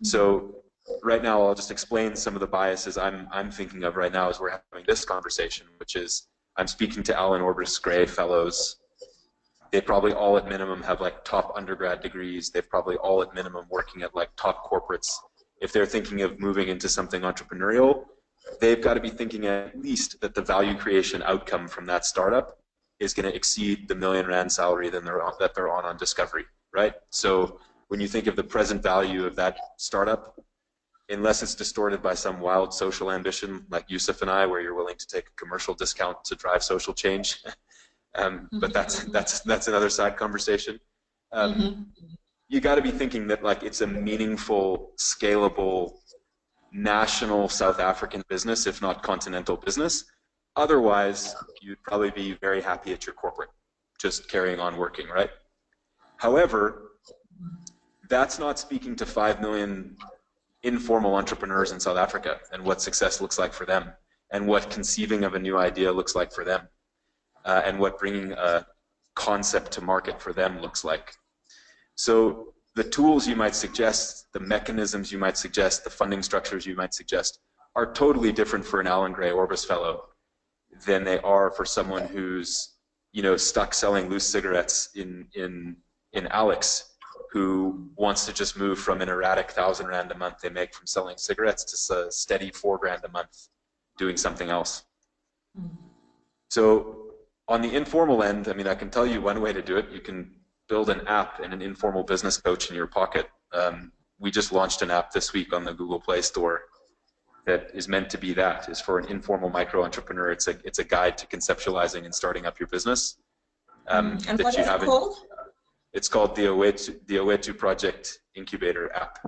S3: So right now, I'll just explain some of the biases I'm thinking of right now as we're having this conversation, which is I'm speaking to Alan Orbis Gray fellows. They probably all at minimum have like top undergrad degrees. They've probably all at minimum working at like top corporates. If they're thinking of moving into something entrepreneurial, they've got to be thinking at least that the value creation outcome from that startup is going to exceed the R1 million salary that they're on Discovery, right? So when you think of the present value of that startup, unless it's distorted by some wild social ambition like Yusuf and I, where you're willing to take a commercial discount to drive social change, but that's another side conversation. You got to be thinking that like it's a meaningful, scalable, national South African business, if not continental business. Otherwise, you'd probably be very happy at your corporate, just carrying on working, right? However, that's not speaking to 5 million informal entrepreneurs in South Africa and what success looks like for them, and what conceiving of a new idea looks like for them, and what bringing a concept to market for them looks like. So the tools you might suggest, the mechanisms you might suggest, the funding structures you might suggest are totally different for an Alan Gray Orbis fellow than they are for someone who's, you know, stuck selling loose cigarettes in Alex, who wants to just move from an erratic 1,000 rand a month they make from selling cigarettes to a steady 4 grand a month doing something else. So on the informal end, I mean, I can tell you one way to do it. You can build an app and an informal business coach in your pocket. We just launched an app this week on the Google Play Store that is meant to be that, is for an informal micro entrepreneur. It's a guide to conceptualizing and starting up your business.
S1: And what is it called?
S3: It's called the Owetu Project Incubator app.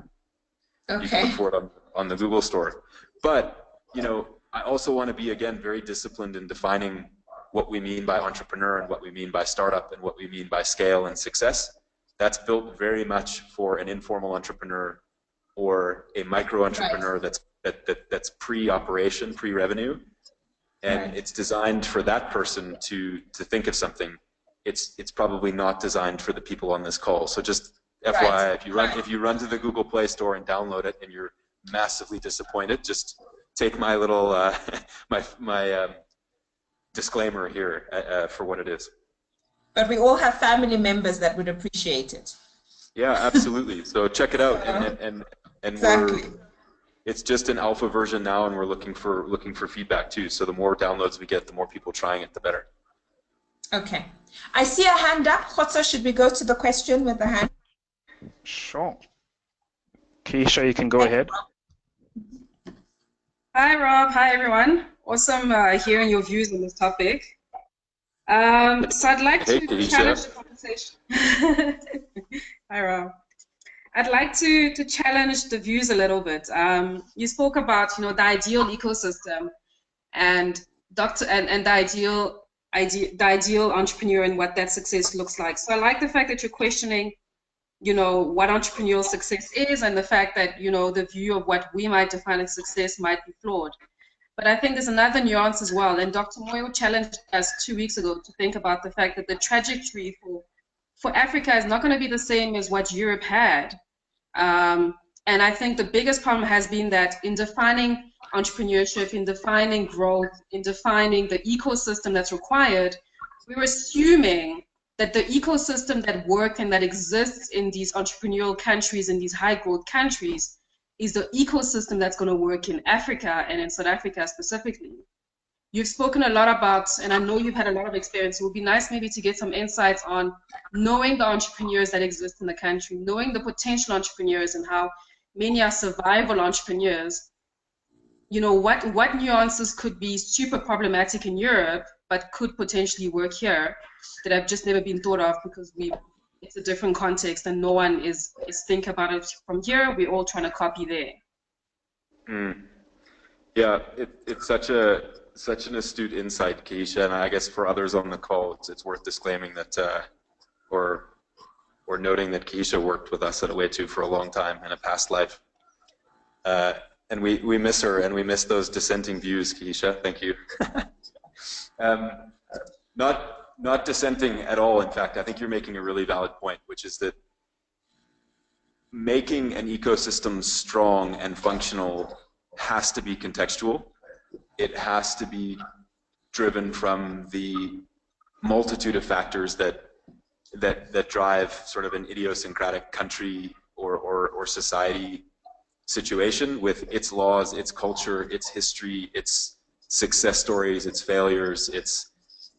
S1: Okay.
S3: You can look for it on the Google Store. But, you know, I also want to be, again, very disciplined in defining what we mean by entrepreneur and what we mean by startup and what we mean by scale and success. That's built very much for an informal entrepreneur or a micro entrepreneur that's pre-operation, pre-revenue, and it's designed for that person to think of something. It's probably not designed for the people on this call. So just FYI, if you run to the Google Play Store and download it and you're massively disappointed, just take my little my disclaimer here for what it is.
S1: But we all have family members that would appreciate it.
S3: Yeah, absolutely. So check it out, and
S1: exactly.
S3: It's just an alpha version now, and we're looking for feedback too. So the more downloads we get, the more people trying it, the better.
S1: Okay. I see a hand up. Khotso, should we go to the question with the hand?
S2: Sure. Keisha, you can go ahead.
S4: Hi, Rob. Hi, everyone. Awesome hearing your views on this topic. So I'd like to challenge the conversation. Hi, Rob. I'd like to challenge the views a little bit. You spoke about, you know, the ideal ecosystem and the ideal entrepreneur and what that success looks like. So I like the fact that you're questioning, you know, what entrepreneurial success is, and the fact that, you know, the view of what we might define as success might be flawed. But I think there's another nuance as well, and Dr. Moyo challenged us 2 weeks ago to think about the fact that the trajectory for Africa is not going to be the same as what Europe had. And I think the biggest problem has been that in defining entrepreneurship, in defining growth, in defining the ecosystem that's required, we're assuming that the ecosystem that works and that exists in these entrepreneurial countries, in these high growth countries, is the ecosystem that's going to work in Africa and in South Africa specifically. You've spoken a lot about, and I know you've had a lot of experience, it would be nice maybe to get some insights on knowing the entrepreneurs that exist in the country, knowing the potential entrepreneurs and how many are survival entrepreneurs. You know, what nuances could be super problematic in Europe, but could potentially work here that have just never been thought of because it's a different context and no one is thinking about it from here. We're all trying to copy there.
S3: Yeah, it's such an astute insight, Keisha, and I guess for others on the call, it's worth disclaiming that, or noting that Keisha worked with us at Owetu for a long time in a past life, and we miss her and we miss those dissenting views, Keisha. Thank you. Not dissenting at all. In fact, I think you're making a really valid point, which is that making an ecosystem strong and functional has to be contextual. It has to be driven from the multitude of factors that drive sort of an idiosyncratic country or society situation with its laws, its culture, its history, its success stories, its failures, its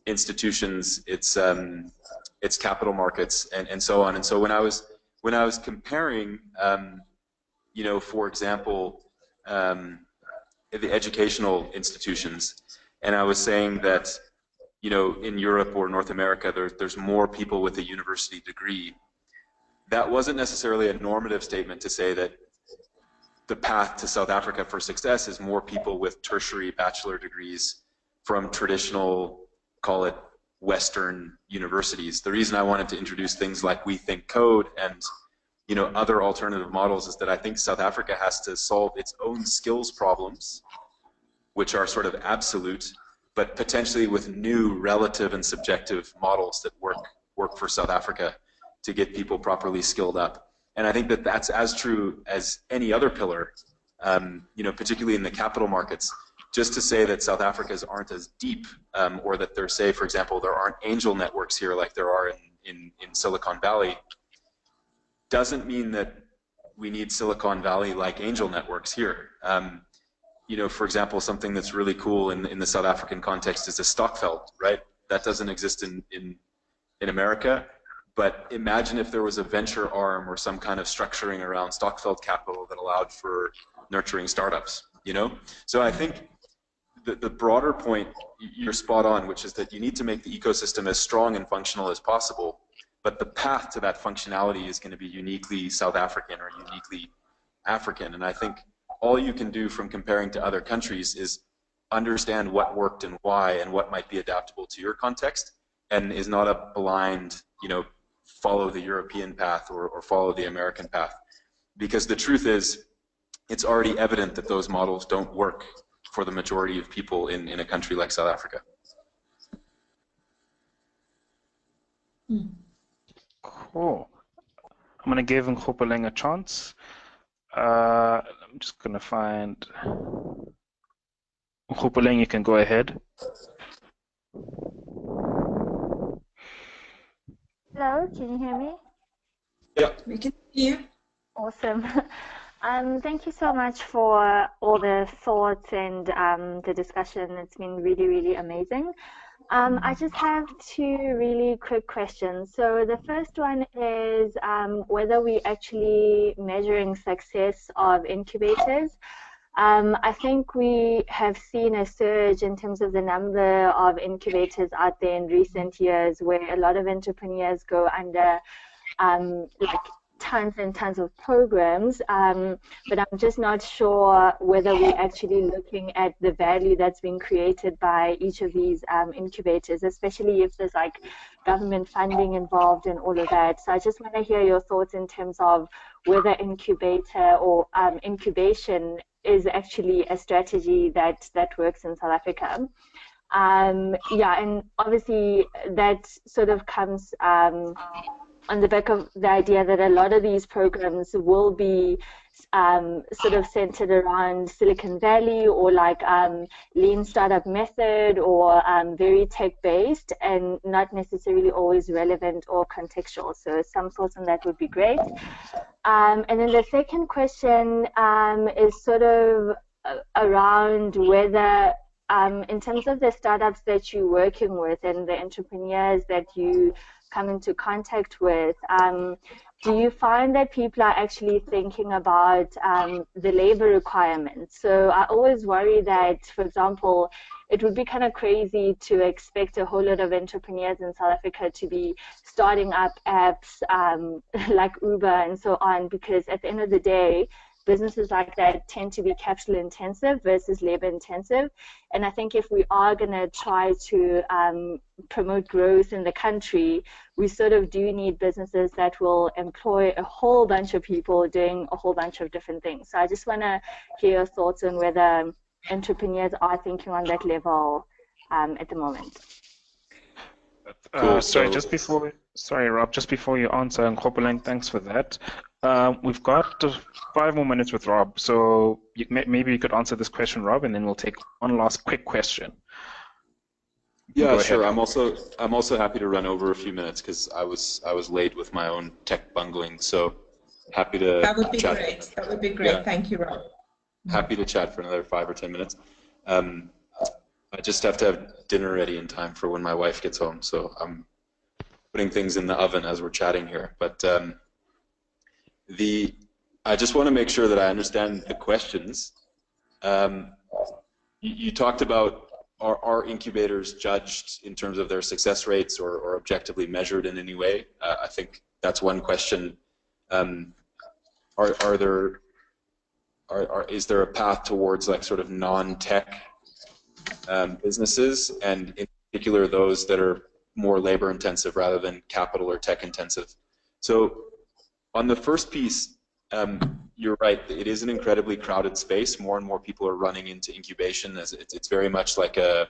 S3: institutions, its capital markets, and so on. And so when I was comparing, you know, for example, the educational institutions, and I was saying that, you know, in Europe or North America, there's more people with a university degree. That wasn't necessarily a normative statement to say that the path to South Africa for success is more people with tertiary bachelor degrees from traditional, call it Western universities. The reason I wanted to introduce things like We Think Code and, you know, other alternative models is that I think South Africa has to solve its own skills problems, which are sort of absolute, but potentially with new relative and subjective models that work for South Africa to get people properly skilled up. And I think that that's as true as any other pillar, you know, particularly in the capital markets. Just to say that South Africa's aren't as deep, or that there, say, for example, there aren't angel networks here like there are in Silicon Valley, doesn't mean that we need Silicon Valley like angel networks here. you know, for example, something that's really cool in the South African context is a Stockveld, right? That doesn't exist in America. But imagine if there was a venture arm or some kind of structuring around Stockveld capital that allowed for nurturing startups, you know? So I think the broader point, you're spot on, which is that you need to make the ecosystem as strong and functional as possible, but the path to that functionality is going to be uniquely South African or uniquely African. And I think all you can do from comparing to other countries is understand what worked and why and what might be adaptable to your context, and is not a blind, you know, follow the European path or follow the American path. Because the truth is, it's already evident that those models don't work for the majority of people in a country like South Africa.
S2: Cool. I'm going to give Nkgopoleng a chance. I'm just going to find... Nkgopoleng, you can go ahead.
S5: Hello, can you hear me?
S3: Yeah.
S1: We can hear you.
S5: Awesome. Thank you so much for all the thoughts and the discussion. It's been really, really amazing. I just have two really quick questions. So the first one is whether we're actually measuring success of incubators. I think we have seen a surge in terms of the number of incubators out there in recent years, where a lot of entrepreneurs go under like tons and tons of programs, but I'm just not sure whether we're actually looking at the value that's being created by each of these incubators, especially if there's like government funding involved and all of that. So I just want to hear your thoughts in terms of whether incubator or incubation is actually a strategy that works in South Africa. Yeah, and obviously that sort of comes on the back of the idea that a lot of these programs will be sort of centered around Silicon Valley or like lean startup method or very tech-based and not necessarily always relevant or contextual. So some thoughts on that would be great. And then the second question is sort of around whether in terms of the startups that you're working with and the entrepreneurs that you come into contact with, do you find that people are actually thinking about the labor requirements? So I always worry that, for example, it would be kind of crazy to expect a whole lot of entrepreneurs in South Africa to be starting up apps like Uber and so on, because at the end of the day, businesses like that tend to be capital intensive versus labor intensive. And I think if we are going to try to promote growth in the country, we sort of do need businesses that will employ a whole bunch of people doing a whole bunch of different things. So I just want to hear your thoughts on whether entrepreneurs are thinking on that level at the moment.
S2: Sorry, Rob, just before you answer, and Nkgopoleng, thanks for that. We've got 5 more minutes with Rob, so maybe you could answer this question, Rob, and then we'll take one last quick question.
S3: Yeah, sure. I'm also happy to run over a few minutes because I was late with my own tech bungling. So happy to.
S1: That would be
S3: chat.
S1: great. That would be great.
S3: Yeah.
S1: Thank you, Rob.
S3: Happy to chat for another 5 or 10 minutes. I just have to have dinner ready in time for when my wife gets home, so I'm putting things in the oven as we're chatting here. But I just want to make sure that I understand the questions. You talked about are incubators judged in terms of their success rates or objectively measured in any way? I think that's one question. Is there a path towards like sort of non-tech businesses, and in particular those that are more labor intensive rather than capital or tech intensive? So on the first piece, you're right, it is an incredibly crowded space. More and more people are running into incubation, as it's very much like a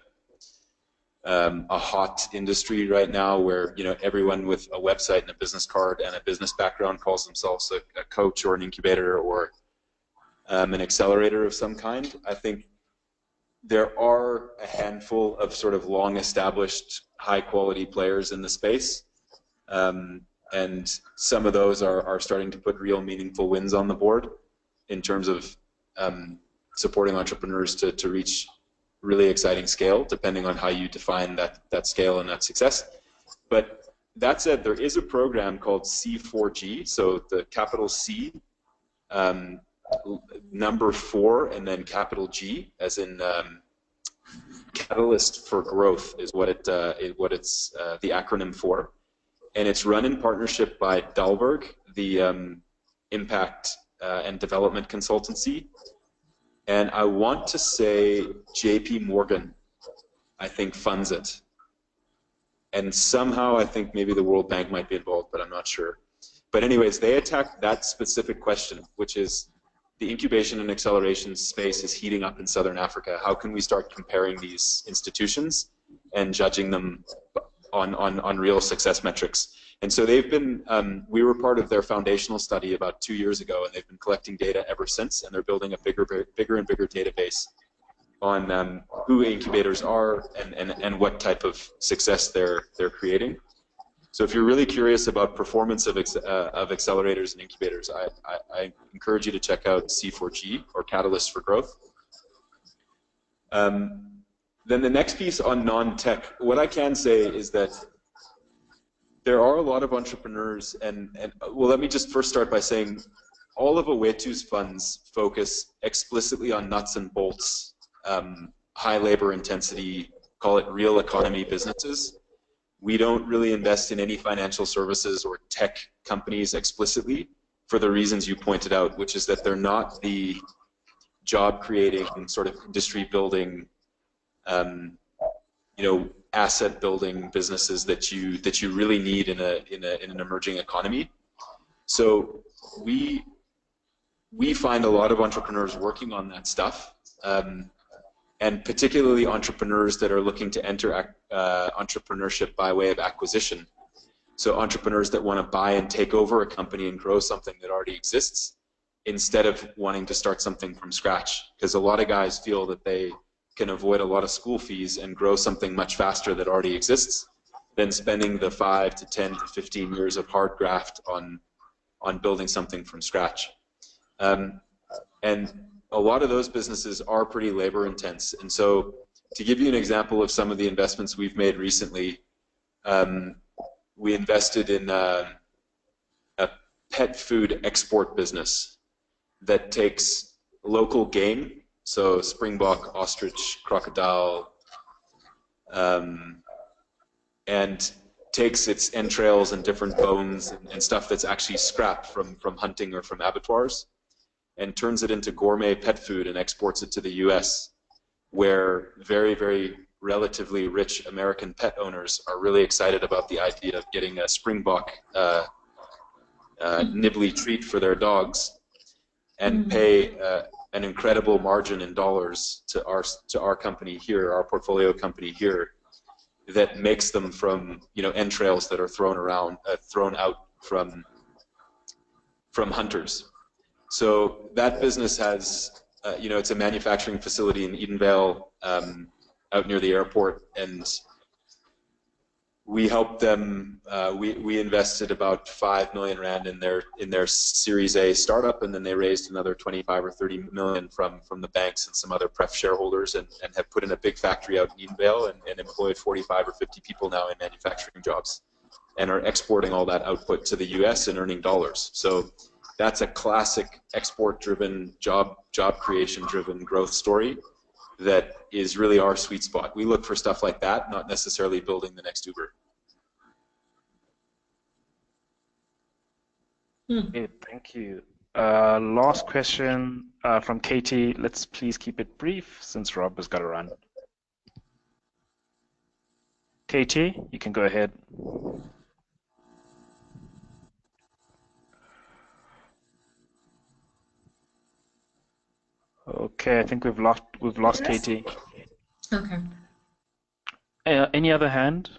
S3: hot industry right now, where everyone with a website and a business card and a business background calls themselves a coach or an incubator or an accelerator of some kind. I think there are a handful of sort of long-established, high-quality players in the space, and some of those are starting to put real meaningful wins on the board in terms of supporting entrepreneurs to reach really exciting scale, depending on how you define that scale and that success. But that said, there is a program called C4G, so the capital C, number 4, and then capital G, as in Catalyst for Growth is what it's the acronym for, and it's run in partnership by Dalberg, the impact and development consultancy, and I want to say JP Morgan, I think, funds it, and somehow I think maybe the World Bank might be involved, but I'm not sure. But anyways, they attack that specific question, which is the incubation and acceleration space is heating up in Southern Africa. How can we start comparing these institutions and judging them on real success metrics? And so they've been, we were part of their foundational study about 2 years ago, and they've been collecting data ever since, and they're building a bigger and bigger database on who incubators are and what type of success they're creating. So if you're really curious about performance of accelerators and incubators, I encourage you to check out C4G, or Catalyst for Growth. Then the next piece on non-tech, what I can say is that there are a lot of entrepreneurs, and well, let me just first start by saying all of Owetu's funds focus explicitly on nuts and bolts, high labor intensity, call it real economy businesses. We don't really invest in any financial services or tech companies explicitly for the reasons you pointed out, which is that they're not the job-creating, sort of industry-building, asset-building businesses that you really need in an emerging economy. So we find a lot of entrepreneurs working on that stuff. And particularly entrepreneurs that are looking to enter entrepreneurship by way of acquisition. So entrepreneurs that want to buy and take over a company and grow something that already exists instead of wanting to start something from scratch. Because a lot of guys feel that they can avoid a lot of school fees and grow something much faster that already exists than spending the 5 to 10 to 15 years of hard graft on building something from scratch. And a lot of those businesses are pretty labor intense. And so to give you an example of some of the investments we've made recently, we invested in a pet food export business that takes local game, so springbok, ostrich, crocodile, and takes its entrails and different bones and stuff that's actually scrapped from hunting or from abattoirs, and turns it into gourmet pet food and exports it to the US, where very, very relatively rich American pet owners are really excited about the idea of getting a springbok nibbly treat for their dogs and pay an incredible margin in dollars to our company here, our portfolio company here, that makes them from entrails that are thrown out from hunters. So that business has, it's a manufacturing facility in Edenvale, out near the airport, and we helped them. We invested about 5 million rand in their Series A startup, and then they raised another 25 or 30 million from the banks and some other pref shareholders, and have put in a big factory out in Edenvale and employed 45 or 50 people now in manufacturing jobs, and are exporting all that output to the US and earning dollars. So that's a classic export-driven, job creation-driven growth story that is really our sweet spot. We look for stuff like that, not necessarily building the next Uber.
S2: Okay, thank you. Last question from Katie. Let's please keep it brief since Rob has got to run. Katie, you can go ahead. Okay, I think we've lost Katie.
S1: Okay.
S2: Any other hand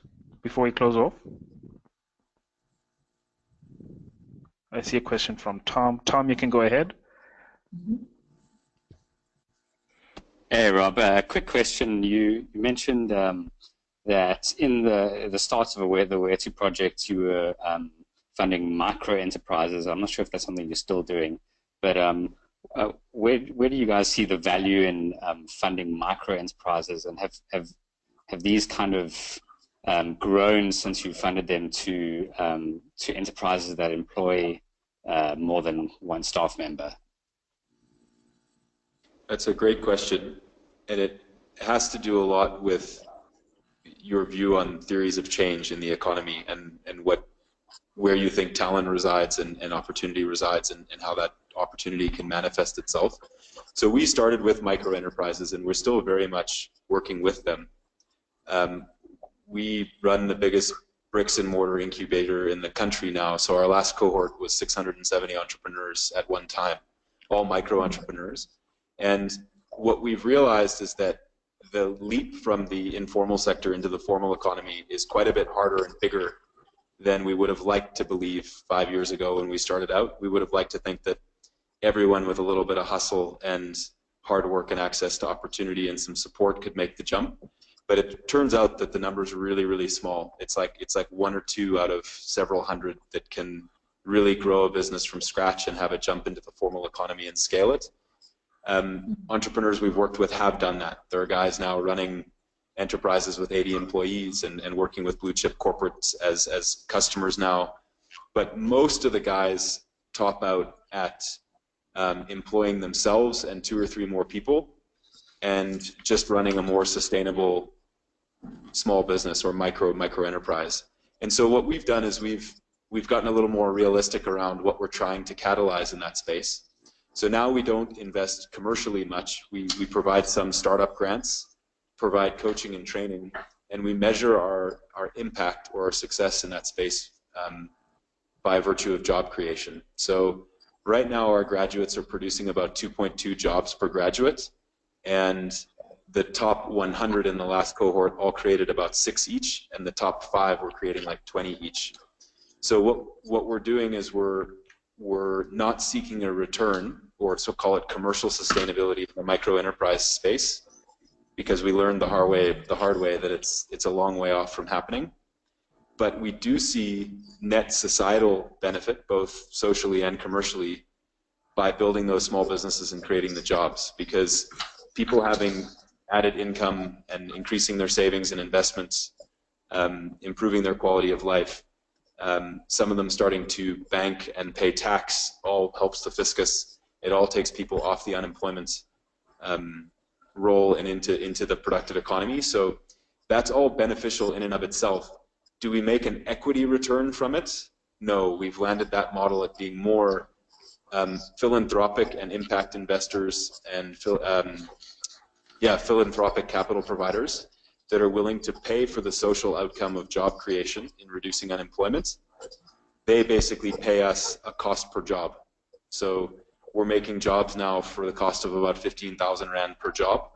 S2: before we close off? I see a question from Tom. Tom, you can go ahead.
S6: Hey, Rob. Quick question. You mentioned that in the start of the Owetu project, you were funding micro enterprises. I'm not sure if that's something you're still doing, but where do you guys see the value in funding micro enterprises, and have these kind of grown since you funded them to enterprises that employ more than one staff member?
S3: That's a great question, and it has to do a lot with your view on theories of change in the economy and where you think talent resides and opportunity resides, and how that opportunity can manifest itself. So we started with micro enterprises, and we're still very much working with them. We run the biggest bricks and mortar incubator in the country now. So our last cohort was 670 entrepreneurs at one time, all micro entrepreneurs. And what we've realized is that the leap from the informal sector into the formal economy is quite a bit harder and bigger than we would have liked to believe 5 years ago when we started out. We would have liked to think that everyone with a little bit of hustle and hard work and access to opportunity and some support could make the jump. But it turns out that the numbers are really, really small. It's like 1 or 2 out of several hundred that can really grow a business from scratch and have it jump into the formal economy and scale it. Entrepreneurs we've worked with have done that. There are guys now running enterprises with 80 employees and working with blue chip corporates as customers now. But most of the guys top out at employing themselves and 2 or 3 more people and just running a more sustainable small business or micro enterprise. And so what we've done is we've gotten a little more realistic around what we're trying to catalyze in that space. So now we don't invest commercially much. We provide some startup grants, provide coaching and training, and we measure our impact or our success in that space by virtue of job creation. So right now our graduates are producing about 2.2 jobs per graduate, and the top 100 in the last cohort all created about 6 each, and the top 5 were creating like 20 each. So what we're doing is we're not seeking a return, or so call it commercial sustainability in the micro enterprise space, because we learned the hard way that it's a long way off from happening. But we do see net societal benefit, both socially and commercially, by building those small businesses and creating the jobs, because people having added income and increasing their savings and investments, improving their quality of life, some of them starting to bank and pay tax, all helps the fiscus. It all takes people off the unemployment role and into the productive economy. So that's all beneficial in and of itself. Do we make an equity return from it? No, we've landed that model at being more philanthropic and impact investors and philanthropic capital providers that are willing to pay for the social outcome of job creation in reducing unemployment. They basically pay us a cost per job. So we're making jobs now for the cost of about 15,000 Rand per job.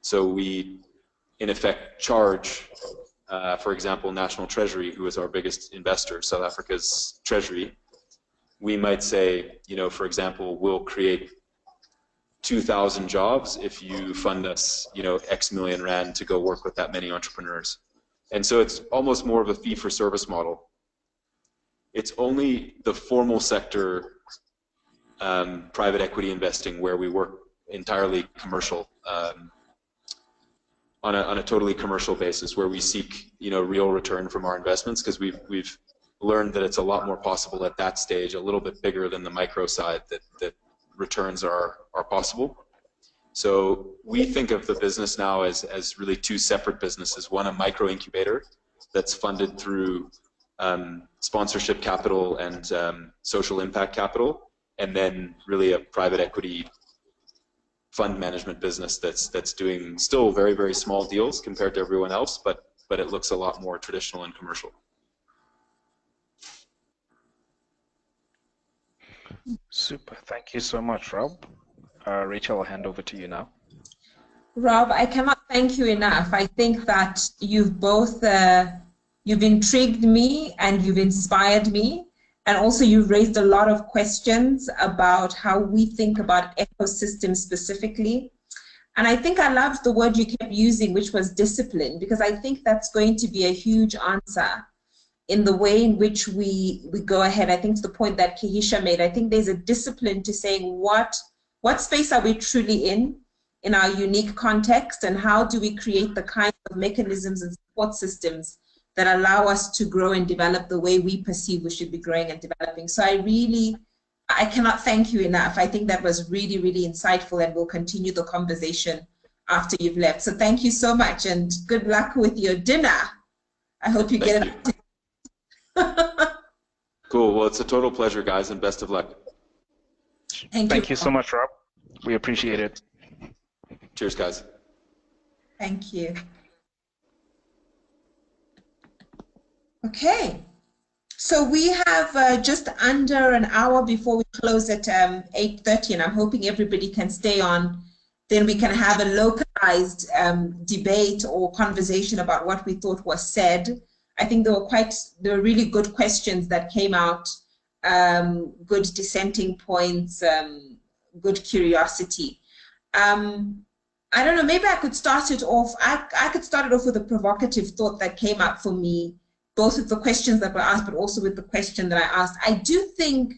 S3: So we, in effect, charge, for example, National Treasury, who is our biggest investor, South Africa's Treasury. We might say, for example, we'll create 2,000 jobs if you fund us, X million Rand to go work with that many entrepreneurs. And so it's almost more of a fee-for-service model. It's only the formal sector private equity investing where we work entirely commercial, on a totally commercial basis, where we seek real return from our investments, because we've learned that it's a lot more possible at that stage, a little bit bigger than the micro side, that returns are possible. So we think of the business now as really 2 separate businesses. One, a micro incubator that's funded through sponsorship capital and social impact capital, and then really a private equity fund management business that's doing still very, very small deals compared to everyone else, but it looks a lot more traditional and commercial.
S2: Super. Thank you so much, Rob. Rachel, I'll hand over to you now.
S1: Rob, I cannot thank you enough. I think that you've both, you've intrigued me and you've inspired me. And also you've raised a lot of questions about how we think about ecosystems specifically. And I think I loved the word you kept using, which was discipline, because I think that's going to be a huge answer in the way in which we go ahead. I think to the point that Kahisha made, I think there's a discipline to saying what what space are we truly in our unique context, and how do we create the kinds of mechanisms and support systems that allow us to grow and develop the way we perceive we should be growing and developing. So I cannot thank you enough. I think that was really, really insightful, and we'll continue the conversation after you've left. So thank you so much, and good luck with your dinner. I hope you get it.
S3: Cool. Well, it's a total pleasure, guys, and best of luck.
S2: Thank you so much, Rob. We appreciate it.
S3: Cheers, guys.
S1: Thank you. Okay. So we have just under an hour before we close at 8:30, and I'm hoping everybody can stay on. Then we can have a localized debate or conversation about what we thought was said. I think there were really good questions that came out, good dissenting points, good curiosity. I don't know, maybe I could start it off. I could start it off with a provocative thought that came up for me, both with the questions that were asked, but also with the question that I asked. I do think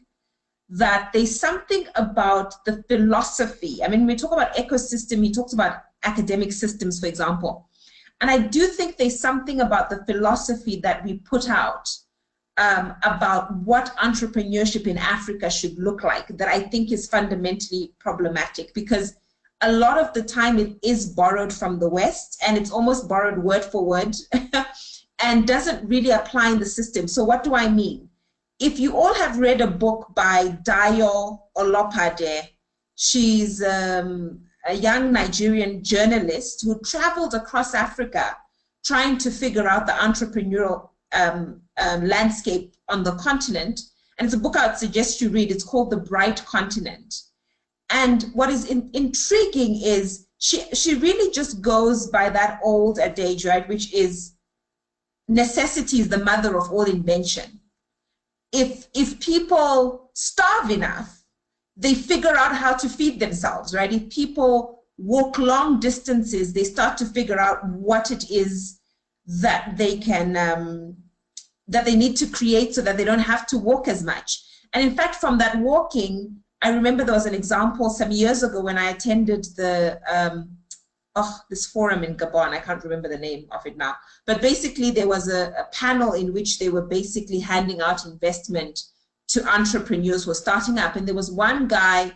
S1: that there's something about the philosophy. I mean, when we talk about ecosystem, he talks about academic systems, for example. And I do think there's something about the philosophy that we put out about what entrepreneurship in Africa should look like that I think is fundamentally problematic, because a lot of the time it is borrowed from the West, and it's almost borrowed word for word and doesn't really apply in the system. So what do I mean? If you all have read a book by Dayo Olopade, she's a young Nigerian journalist who traveled across Africa trying to figure out the entrepreneurial landscape on the continent. And it's a book I would suggest you read. It's called The Bright Continent. And what is intriguing is she really just goes by that old adage, right, which is necessity is the mother of all invention. If people starve enough, they figure out how to feed themselves, right? If people walk long distances, they start to figure out what it is that they can, that they need to create so that they don't have to walk as much. And in fact, from that walking, I remember there was an example some years ago when I attended the, this forum in Gabon. I can't remember the name of it now. But basically, there was a panel in which they were basically handing out investment to entrepreneurs who were starting up. And there was one guy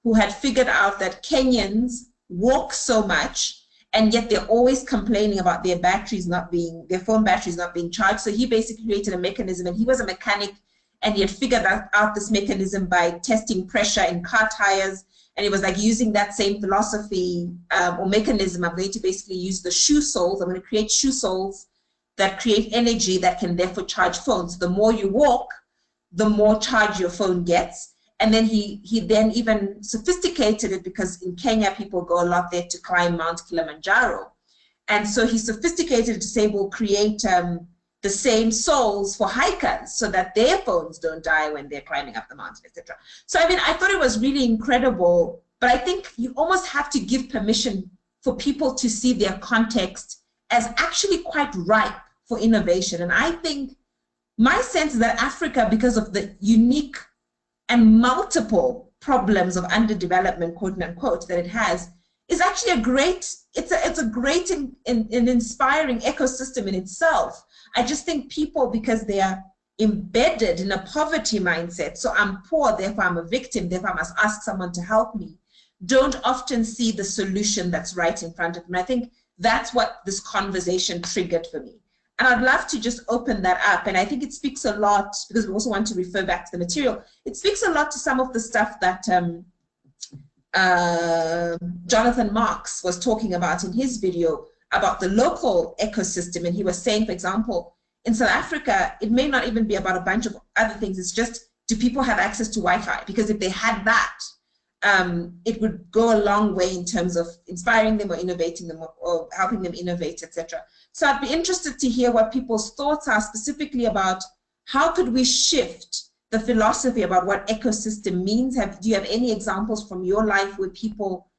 S1: who had figured out that Kenyans walk so much, and yet they're always complaining about their batteries not being, their phone batteries not being charged. So he basically created a mechanism, and he was a mechanic, and he had figured out this mechanism by testing pressure in car tires. And it was like using that same philosophy or mechanism. I'm going to basically use the shoe soles. I'm going to create shoe soles that create energy that can therefore charge phones. The more you walk, the more charge your phone gets. And then he then even sophisticated it, because in Kenya, people go a lot there to climb Mount Kilimanjaro. And so he sophisticated it to say, we'll create the same soles for hikers so that their phones don't die when they're climbing up the mountain, etc. So I mean, I thought it was really incredible, but I think you almost have to give permission for people to see their context as actually quite ripe for innovation. And I think my sense is that Africa, because of the unique and multiple problems of underdevelopment, quote unquote, that it has, is actually a great, it's a great and inspiring ecosystem in itself. I just think people, because they are embedded in a poverty mindset, so I'm poor, therefore I'm a victim, therefore I must ask someone to help me, don't often see the solution that's right in front of them. I think that's what this conversation triggered for me. And I'd love to just open that up. And I think it speaks a lot, because we also want to refer back to the material. It speaks a lot to some of the stuff that Jonathan Marks was talking about in his video about the local ecosystem. And he was saying, for example, in South Africa, it may not even be about a bunch of other things. It's just, do people have access to Wi-Fi? Because if they had that, it would go a long way in terms of inspiring them or innovating them or helping them innovate, etc. So I'd be interested to hear what people's thoughts are specifically about how could we shift the philosophy about what ecosystem means. Do you have any examples from your life where people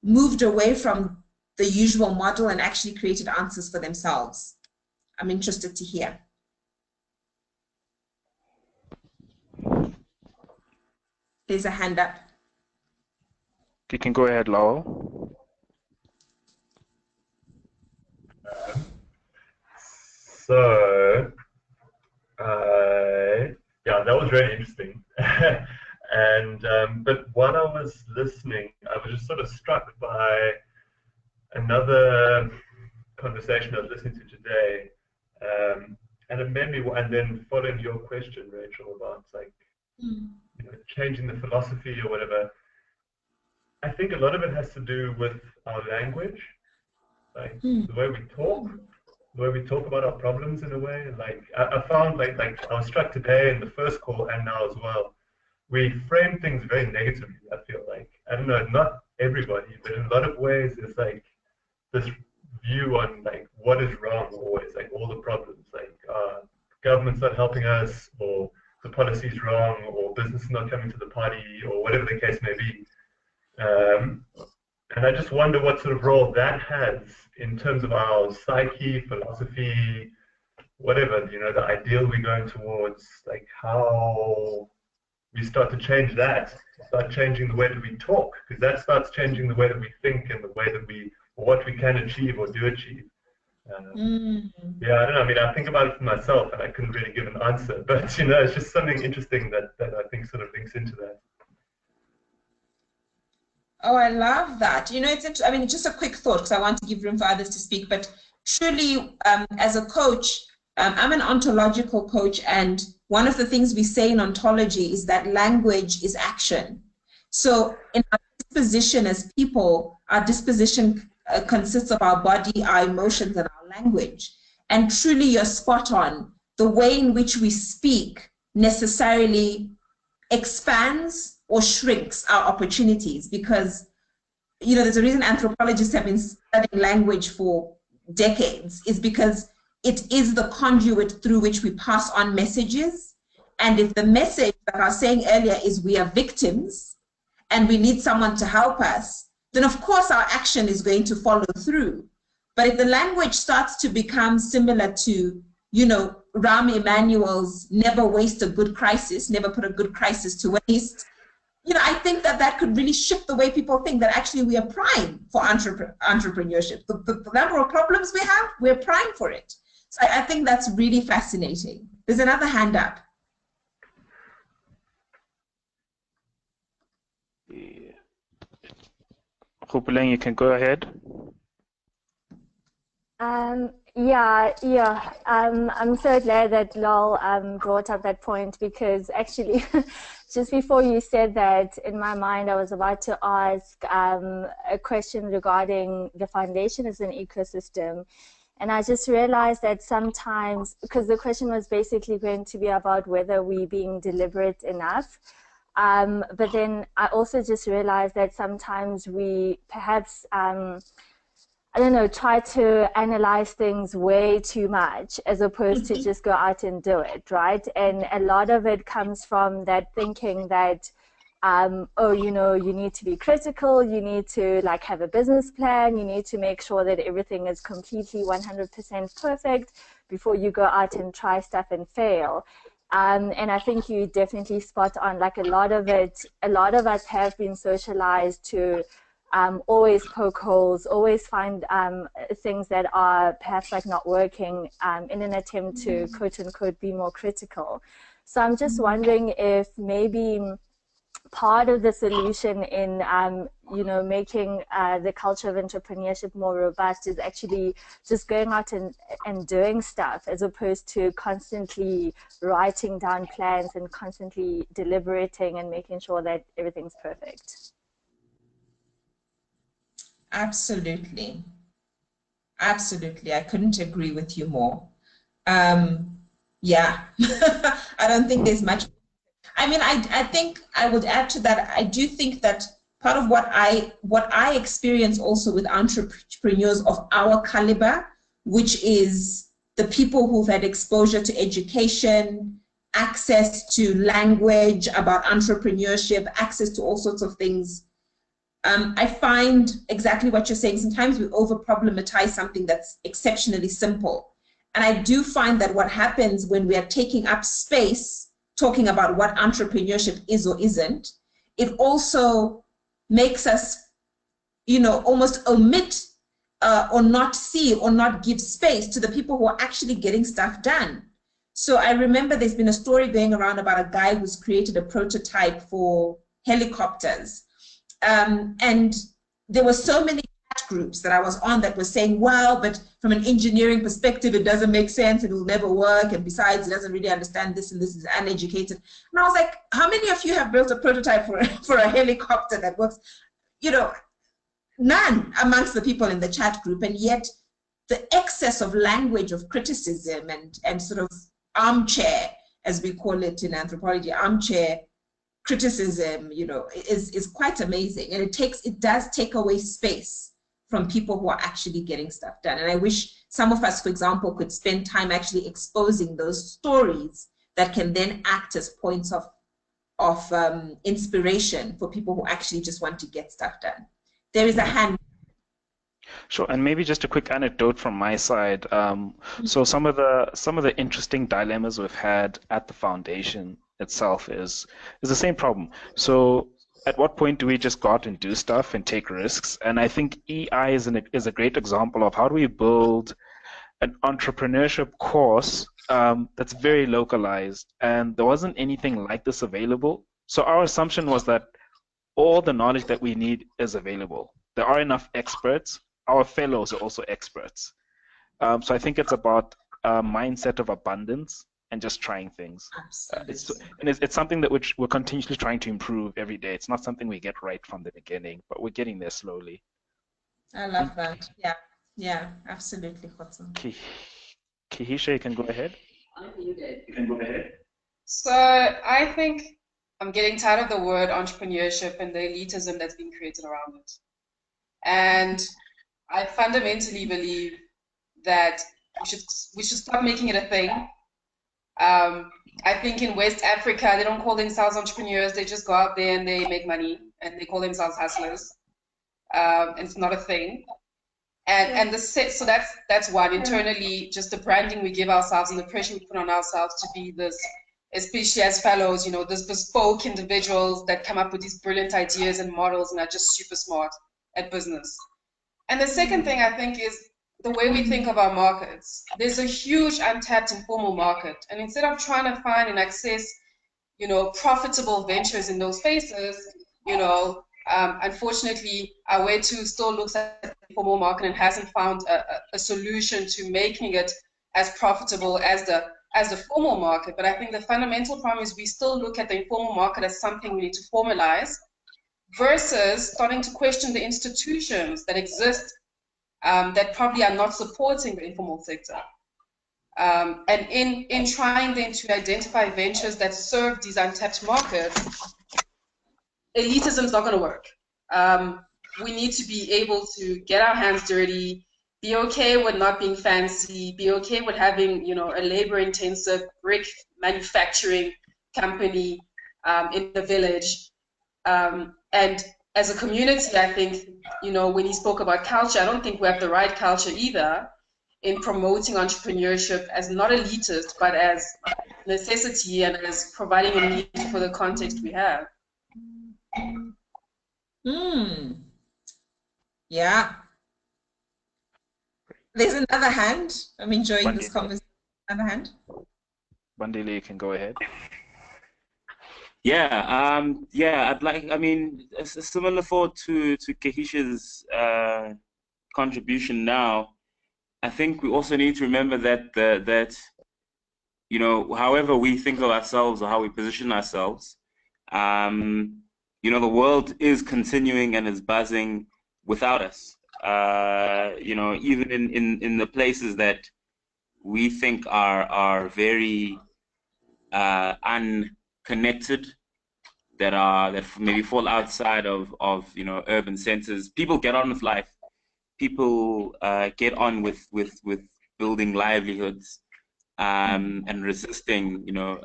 S1: moved away from the usual model and actually created answers for themselves? I'm interested to hear. There's a hand up.
S2: You can go ahead, Lowell.
S7: So, yeah, that was very interesting. And but while I was listening, I was just sort of struck by another conversation I was listening to today, and it made me. And then following your question, Rachel, about like changing the philosophy or whatever. I think a lot of it has to do with our language, like the way we talk. Where we talk about our problems in a way. Like I found like I was struck today in the first call and now as well. We frame things very negatively, I feel like. I don't know, not everybody, but in a lot of ways it's like this view on like what is wrong always, like all the problems, like government's not helping us, or the policy's wrong, or business is not coming to the party, or whatever the case may be. And I just wonder what sort of role that has in terms of our psyche, philosophy, whatever, the ideal we're going towards, like how we start to change that, start changing the way that we talk, because that starts changing the way that we think and the way that what we can achieve or do achieve. Yeah, I don't know. I mean, I think about it for myself and I couldn't really give an answer, but, it's just something interesting that I think sort of links into that.
S1: Oh, I love that. It's I mean, just a quick thought because I want to give room for others to speak. But truly, as a coach, I'm an ontological coach, and one of the things we say in ontology is that language is action. So in our disposition as people, our disposition consists of our body, our emotions, and our language. And truly, you're spot on. The way in which we speak necessarily expands or shrinks our opportunities, because there's a reason anthropologists have been studying language for decades, is because it is the conduit through which we pass on messages. And if the message, like I was saying earlier, is we are victims and we need someone to help us, then of course our action is going to follow through. But if the language starts to become similar to Rahm Emanuel's never waste a good crisis, never put a good crisis to waste, I think that could really shift the way people think, that actually we are prime for entrepreneurship. The number of problems we have, we're prime for it. So I think that's really fascinating. There's another hand up.
S2: Rob, you can go ahead.
S5: Yeah. I'm so glad that Lol brought up that point, because actually, just before you said that, in my mind, I was about to ask a question regarding the foundation as an ecosystem. And I just realized that sometimes, because the question was basically going to be about whether we're being deliberate enough. But then I also just realized that sometimes we perhaps I don't know, try to analyze things way too much as opposed to just go out and do it, right? And a lot of it comes from that thinking that, you need to be critical, you need to have a business plan, you need to make sure that everything is completely 100% perfect before you go out and try stuff and fail. And I think you definitely spot on, a lot of us have been socialized to always poke holes, always find things that are perhaps not working in an attempt to quote unquote be more critical. So I'm just wondering if maybe part of the solution in making the culture of entrepreneurship more robust is actually just going out and doing stuff, as opposed to constantly writing down plans and constantly deliberating and making sure that everything's perfect.
S1: Absolutely. I couldn't agree with you more. Yeah, I don't think there's much. I mean, I think I would add to that. I do think that part of what I experience also with entrepreneurs of our caliber, which is the people who've had exposure to education, access to language about entrepreneurship, access to all sorts of things, I find exactly what you're saying. Sometimes we over-problematize something that's exceptionally simple. And I do find that what happens when we are taking up space, talking about what entrepreneurship is or isn't, it also makes us, you know, almost omit or not see or not give space to the people who are actually getting stuff done. So I remember there's been a story going around about a guy who's created a prototype for helicopters. And there were so many groups that I was on that were saying, well, but from an engineering perspective, it doesn't make sense, it will never work, and besides, it doesn't really understand this, and this is uneducated. And I was like, how many of you have built a prototype for a helicopter that works? You know, none amongst the people in the chat group, and yet the excess of language of criticism and sort of armchair, as we call it in anthropology, armchair criticism, you know, is quite amazing, and it does take away space from people who are actually getting stuff done. And I wish some of us, for example, could spend time actually exposing those stories that can then act as points of inspiration for people who actually just want to get stuff done. There is a hand.
S2: Sure, and maybe just a quick anecdote from my side. So some of the interesting dilemmas we've had at the foundation itself is the same problem. So at what point do we just go out and do stuff and take risks? And I think EI is a great example of how do we build an entrepreneurship course that's very localized, and there wasn't anything like this available. So our assumption was that all the knowledge that we need is available. There are enough experts. Our fellows are also experts. So I think it's about a mindset of abundance and just trying things. It's something that we're continuously trying to improve every day. It's not something we get right from the beginning, but we're getting there slowly.
S1: I love that. Yeah, absolutely.
S2: Kahisha, you can go ahead.
S4: So I think I'm getting tired of the word entrepreneurship and the elitism that's been created around it. And I fundamentally believe that we should stop making it a thing. I think in West Africa, they don't call themselves entrepreneurs. They just go out there and they make money, and they call themselves hustlers. And it's not a thing. So that's one. Internally, just the branding we give ourselves and the pressure we put on ourselves to be this, especially as fellows, you know, this bespoke individuals that come up with these brilliant ideas and models and are just super smart at business. And the second thing I think is the way we think of our markets. There's a huge untapped informal market, and instead of trying to find and access, you know, profitable ventures in those spaces, you know, unfortunately, our way to still looks at the informal market and hasn't found a solution to making it as profitable as the formal market. But I think the fundamental problem is we still look at the informal market as something we need to formalize, versus starting to question the institutions that exist that probably are not supporting the informal sector. And in trying then to identify ventures that serve these untapped markets, elitism is not going to work. We need to be able to get our hands dirty, be okay with not being fancy, be okay with having, you know, a labor-intensive brick manufacturing company in the village. And as a community, I think, you know, when he spoke about culture, I don't think we have the right culture either in promoting entrepreneurship as not elitist, but as necessity and as providing a need for the context we have.
S1: Yeah. There's another hand. I'm enjoying this conversation. Another hand.
S2: Bandile, you can go ahead.
S8: Yeah, I'd like, I mean, a similar thought to Kahisha's contribution now. I think we also need to remember that you know, however we think of ourselves or how we position ourselves, you know, the world is continuing and is buzzing without us. You know, even in the places that we think are very unconnected, that maybe fall outside of you know, urban centers, people get on with life. People get on with building livelihoods and resisting, you know,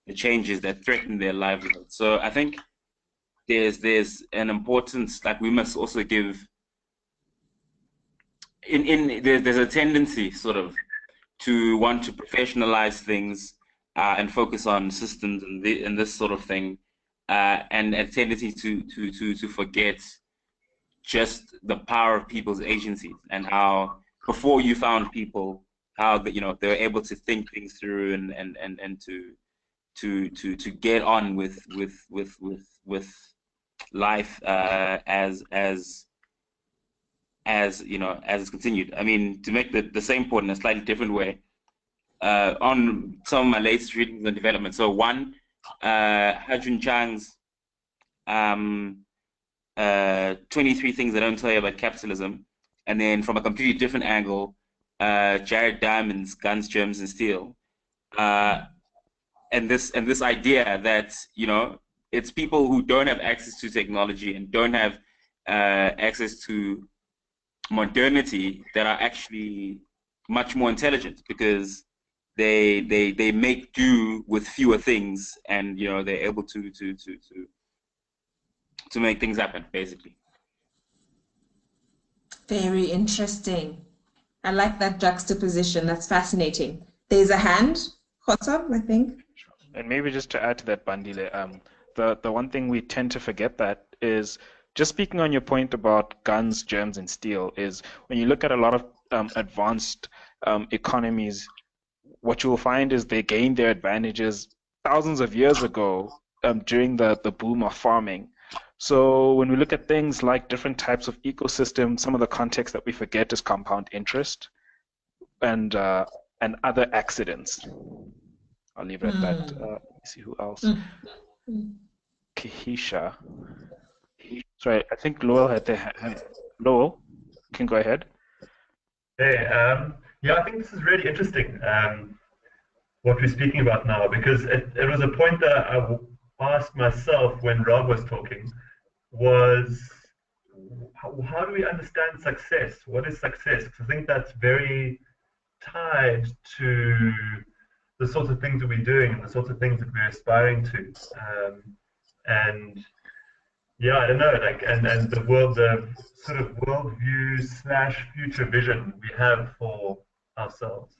S8: the changes that threaten their livelihood. So I think there's an importance that we must also give. There's a tendency sort of to want to professionalize things and focus on systems and this sort of thing. and a tendency to forget just the power of people's agencies, and how before you found people, how they were able to think things through and to get on with life as it's continued. I mean, to make the same point in a slightly different way, on some of my latest readings and development. So one, Hajun Chang's 23 Things I Don't Tell You About Capitalism, and then from a completely different angle, Jared Diamond's Guns, Germs, and Steel, and this idea that it's people who don't have access to technology and don't have access to modernity that are actually much more intelligent, because they make do with fewer things, and they're able to make things happen, basically.
S1: Very interesting. I like that juxtaposition. That's fascinating. There's a hand, Khotsam, I think.
S2: And maybe just to add to that, Bandile, the one thing we tend to forget that is, just speaking on your point about guns, germs, and steel, is when you look at a lot of advanced economies, what you will find is they gained their advantages thousands of years ago during the boom of farming. So when we look at things like different types of ecosystems, some of the context that we forget is compound interest and other accidents. I'll leave it at that. Let me see who else. Kahisha. Sorry, I think Lowell had their hand. Lowell, you can go ahead.
S7: Hey, yeah, I think this is really interesting, what we're speaking about now, because it was a point that I asked myself when Rob was talking, was how do we understand success? What is success? Because I think that's very tied to the sorts of things that we're doing and the sorts of things that we're aspiring to. And yeah, I don't know, like, and the sort of worldview / future vision we have for ourselves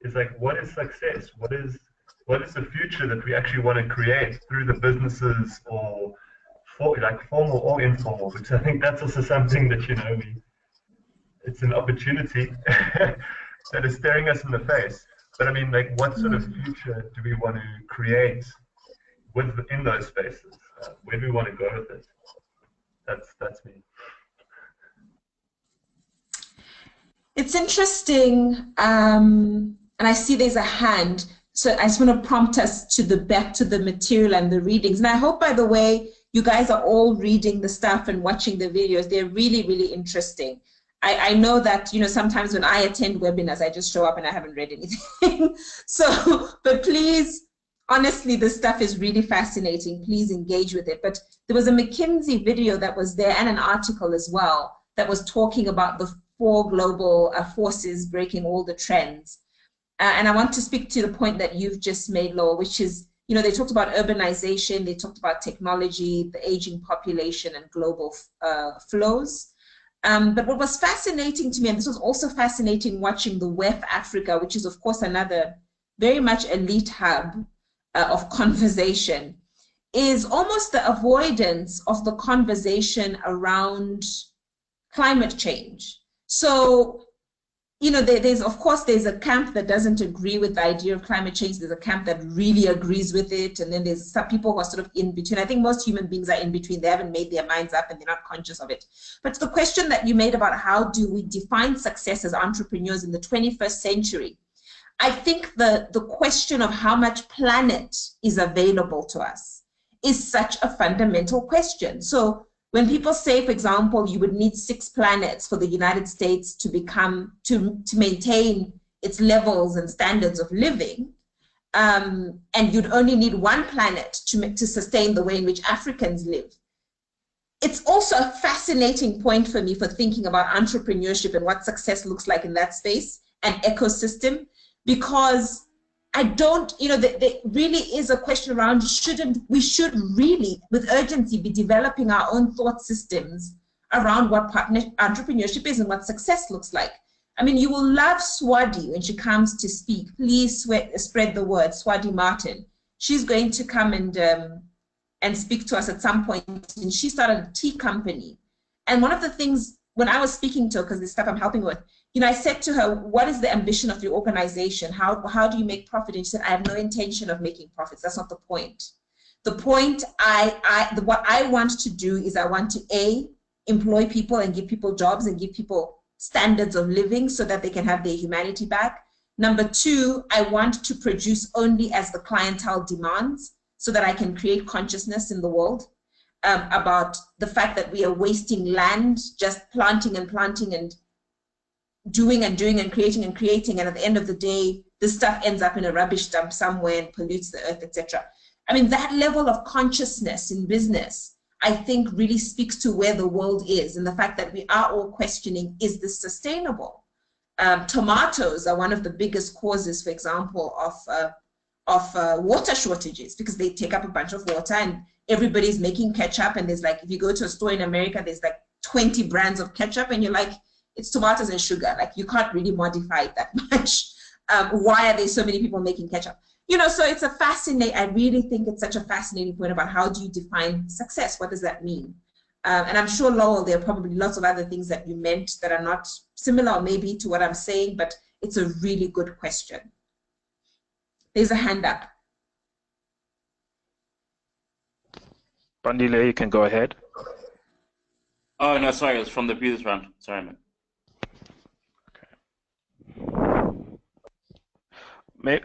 S7: is like, what is success? What is the future that we actually want to create through the businesses, or like formal or informal? Which I think that's also something that it's an opportunity that is staring us in the face. But I mean, like, what sort of future do we want to create in those spaces? Where do we want to go with it? That's me.
S1: It's interesting, and I see there's a hand. So I just want to prompt us back to the material and the readings. And I hope, by the way, you guys are all reading the stuff and watching the videos. They're really, really interesting. I know that, sometimes when I attend webinars, I just show up and I haven't read anything. But please, honestly, this stuff is really fascinating. Please engage with it. But there was a McKinsey video that was there, and an article as well, that was talking about the 4 global forces breaking all the trends. And I want to speak to the point that you've just made, Laura, which is, they talked about urbanization, they talked about technology, the aging population, and global flows. But what was fascinating to me, and this was also fascinating watching the WEF Africa, which is, of course, another very much elite hub of conversation, is almost the avoidance of the conversation around climate change. So, there's a camp that doesn't agree with the idea of climate change. There's a camp that really agrees with it. And then there's some people who are sort of in between. I think most human beings are in between. They haven't made their minds up and they're not conscious of it. But the question that you made about how do we define success as entrepreneurs in the 21st century, I think the question of how much planet is available to us is such a fundamental question. So when people say, for example, you would need 6 planets for the United States to maintain its levels and standards of living, and you'd only need 1 planet to sustain the way in which Africans live. It's also a fascinating point for me for thinking about entrepreneurship and what success looks like in that space and ecosystem, because I don't, there really is a question around, we should really, with urgency, be developing our own thought systems around what entrepreneurship is and what success looks like. I mean, you will love Swati when she comes to speak. Please spread the word, Swati Martin. She's going to come and and speak to us at some point, and she started a tea company. And one of the things, when I was speaking to her, because this stuff I'm helping with, I said to her, what is the ambition of your organization? How do you make profit? And she said, I have no intention of making profits. That's not the point. The point, what I want to do is I want to, A, employ people and give people jobs and give people standards of living so that they can have their humanity back. Number two, I want to produce only as the clientele demands so that I can create consciousness in the world about the fact that we are wasting land, just planting and planting and doing and doing and creating, and at the end of the day, this stuff ends up in a rubbish dump somewhere and pollutes the earth, etc. I mean, that level of consciousness in business, I think, really speaks to where the world is and the fact that we are all questioning, is this sustainable? Tomatoes are one of the biggest causes, for example, of water shortages, because they take up a bunch of water and everybody's making ketchup, and there's like, if you go to a store in America, there's like 20 brands of ketchup, and you're like, it's tomatoes and sugar. Like, you can't really modify it that much. Why are there so many people making ketchup? So it's a fascinating, I really think it's such a fascinating point about how do you define success? What does that mean? And I'm sure, Lowell, there are probably lots of other things that you meant that are not similar maybe to what I'm saying, but it's a really good question. There's a hand up.
S2: Bandile, you can go ahead.
S8: Oh, no, sorry, it's from the previous round. Sorry, man.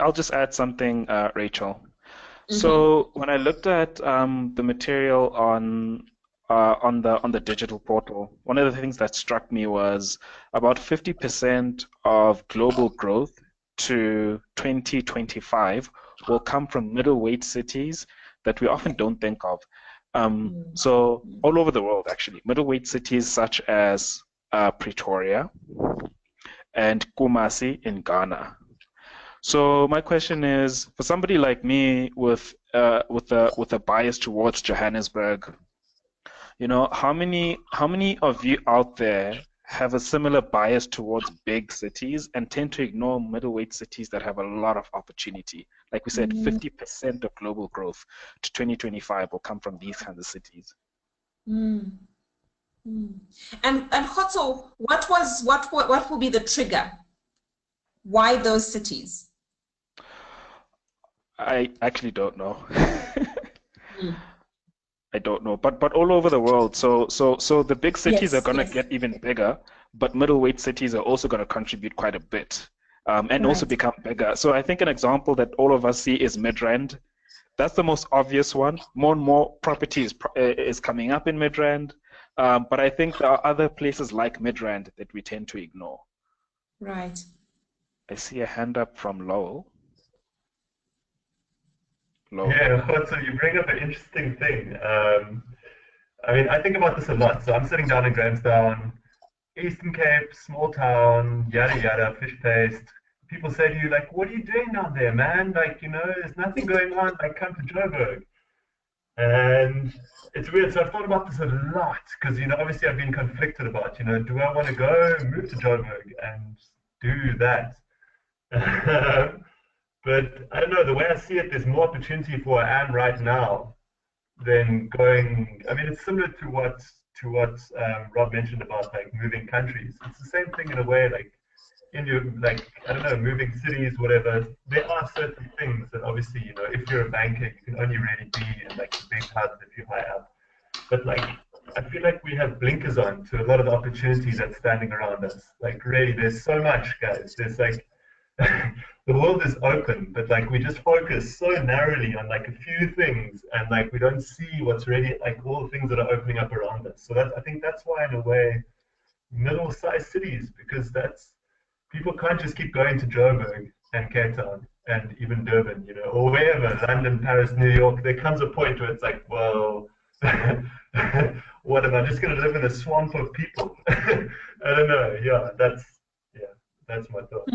S2: I'll just add something, Rachel. So when I looked at the material on the digital portal, one of the things that struck me was about 50% of global growth to 2025 will come from middleweight cities that we often don't think of. So all over the world, actually, middleweight cities such as Pretoria and Kumasi in Ghana. So my question is, for somebody like me with a bias towards Johannesburg, how many of you out there have a similar bias towards big cities and tend to ignore middleweight cities that have a lot of opportunity? Like we said, 50% of global growth to 2025 will come from these kinds of cities.
S1: And Khotso, what will be the trigger? Why those cities?
S2: I actually don't know. I don't know, but all over the world. So the big cities are going to get even bigger, but middleweight cities are also going to contribute quite a bit, and also become bigger. So I think an example that all of us see is Midrand. That's the most obvious one. More and more property is coming up in Midrand, but I think there are other places like Midrand that we tend to ignore.
S1: Right.
S2: I see a hand up from Lowell.
S7: Yeah, so you bring up an interesting thing. I mean, I think about this a lot. So I'm sitting down in Grahamstown, Eastern Cape, small town, yada yada, fish paste. People say to you, like, what are you doing down there, man? Like, there's nothing going on. Like, come to Joburg. And it's weird. So I've thought about this a lot because, obviously I've been conflicted about, do I want to go move to Joburg and do that? But I don't know, the way I see it, there's more opportunity for where I am right now than going. I mean, it's similar to what Rob mentioned about like moving countries. It's the same thing in a way, like I don't know, moving cities, whatever. There are certain things that obviously, if you're a banker, you can only really be in like the big hubs if you're high up. But like, I feel like we have blinkers on to a lot of the opportunities that's standing around us. Like really, there's so much, guys. There's like, the world is open, but like we just focus so narrowly on like a few things, and like we don't see what's really like all the things that are opening up around us. So I think that's why, in a way, middle-sized cities, because people can't just keep going to Joburg and Cape Town and even Durban, or wherever, London, Paris, New York. There comes a point where it's like, well, what am I just going to live in a swamp of people? I don't know. Yeah, that's my thought.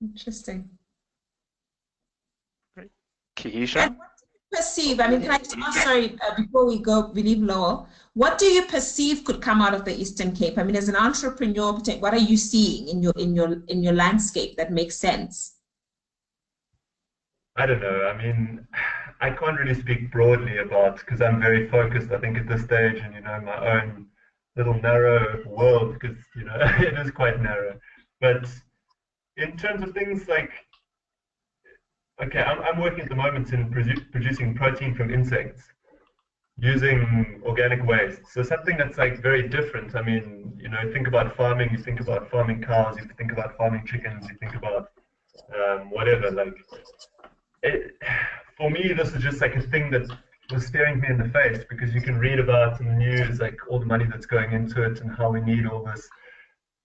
S1: Interesting.
S2: Kahisha?
S1: And what do you perceive? I mean, can I just sorry, before we leave Lowell, what do you perceive could come out of the Eastern Cape? I mean, as an entrepreneur, what are you seeing in your landscape that makes sense?
S7: I don't know. I mean, I can't really speak broadly about, because I'm very focused, I think, at this stage, and my own little narrow world, because it is quite narrow. But in terms of things like, okay, I'm working at the moment in producing protein from insects using organic waste. So something that's like very different. I mean, think about farming, you think about farming cows, you think about farming chickens, you think about whatever. Like, for me, this is just like a thing that was staring me in the face, because you can read about in the news like all the money that's going into it and how we need all this,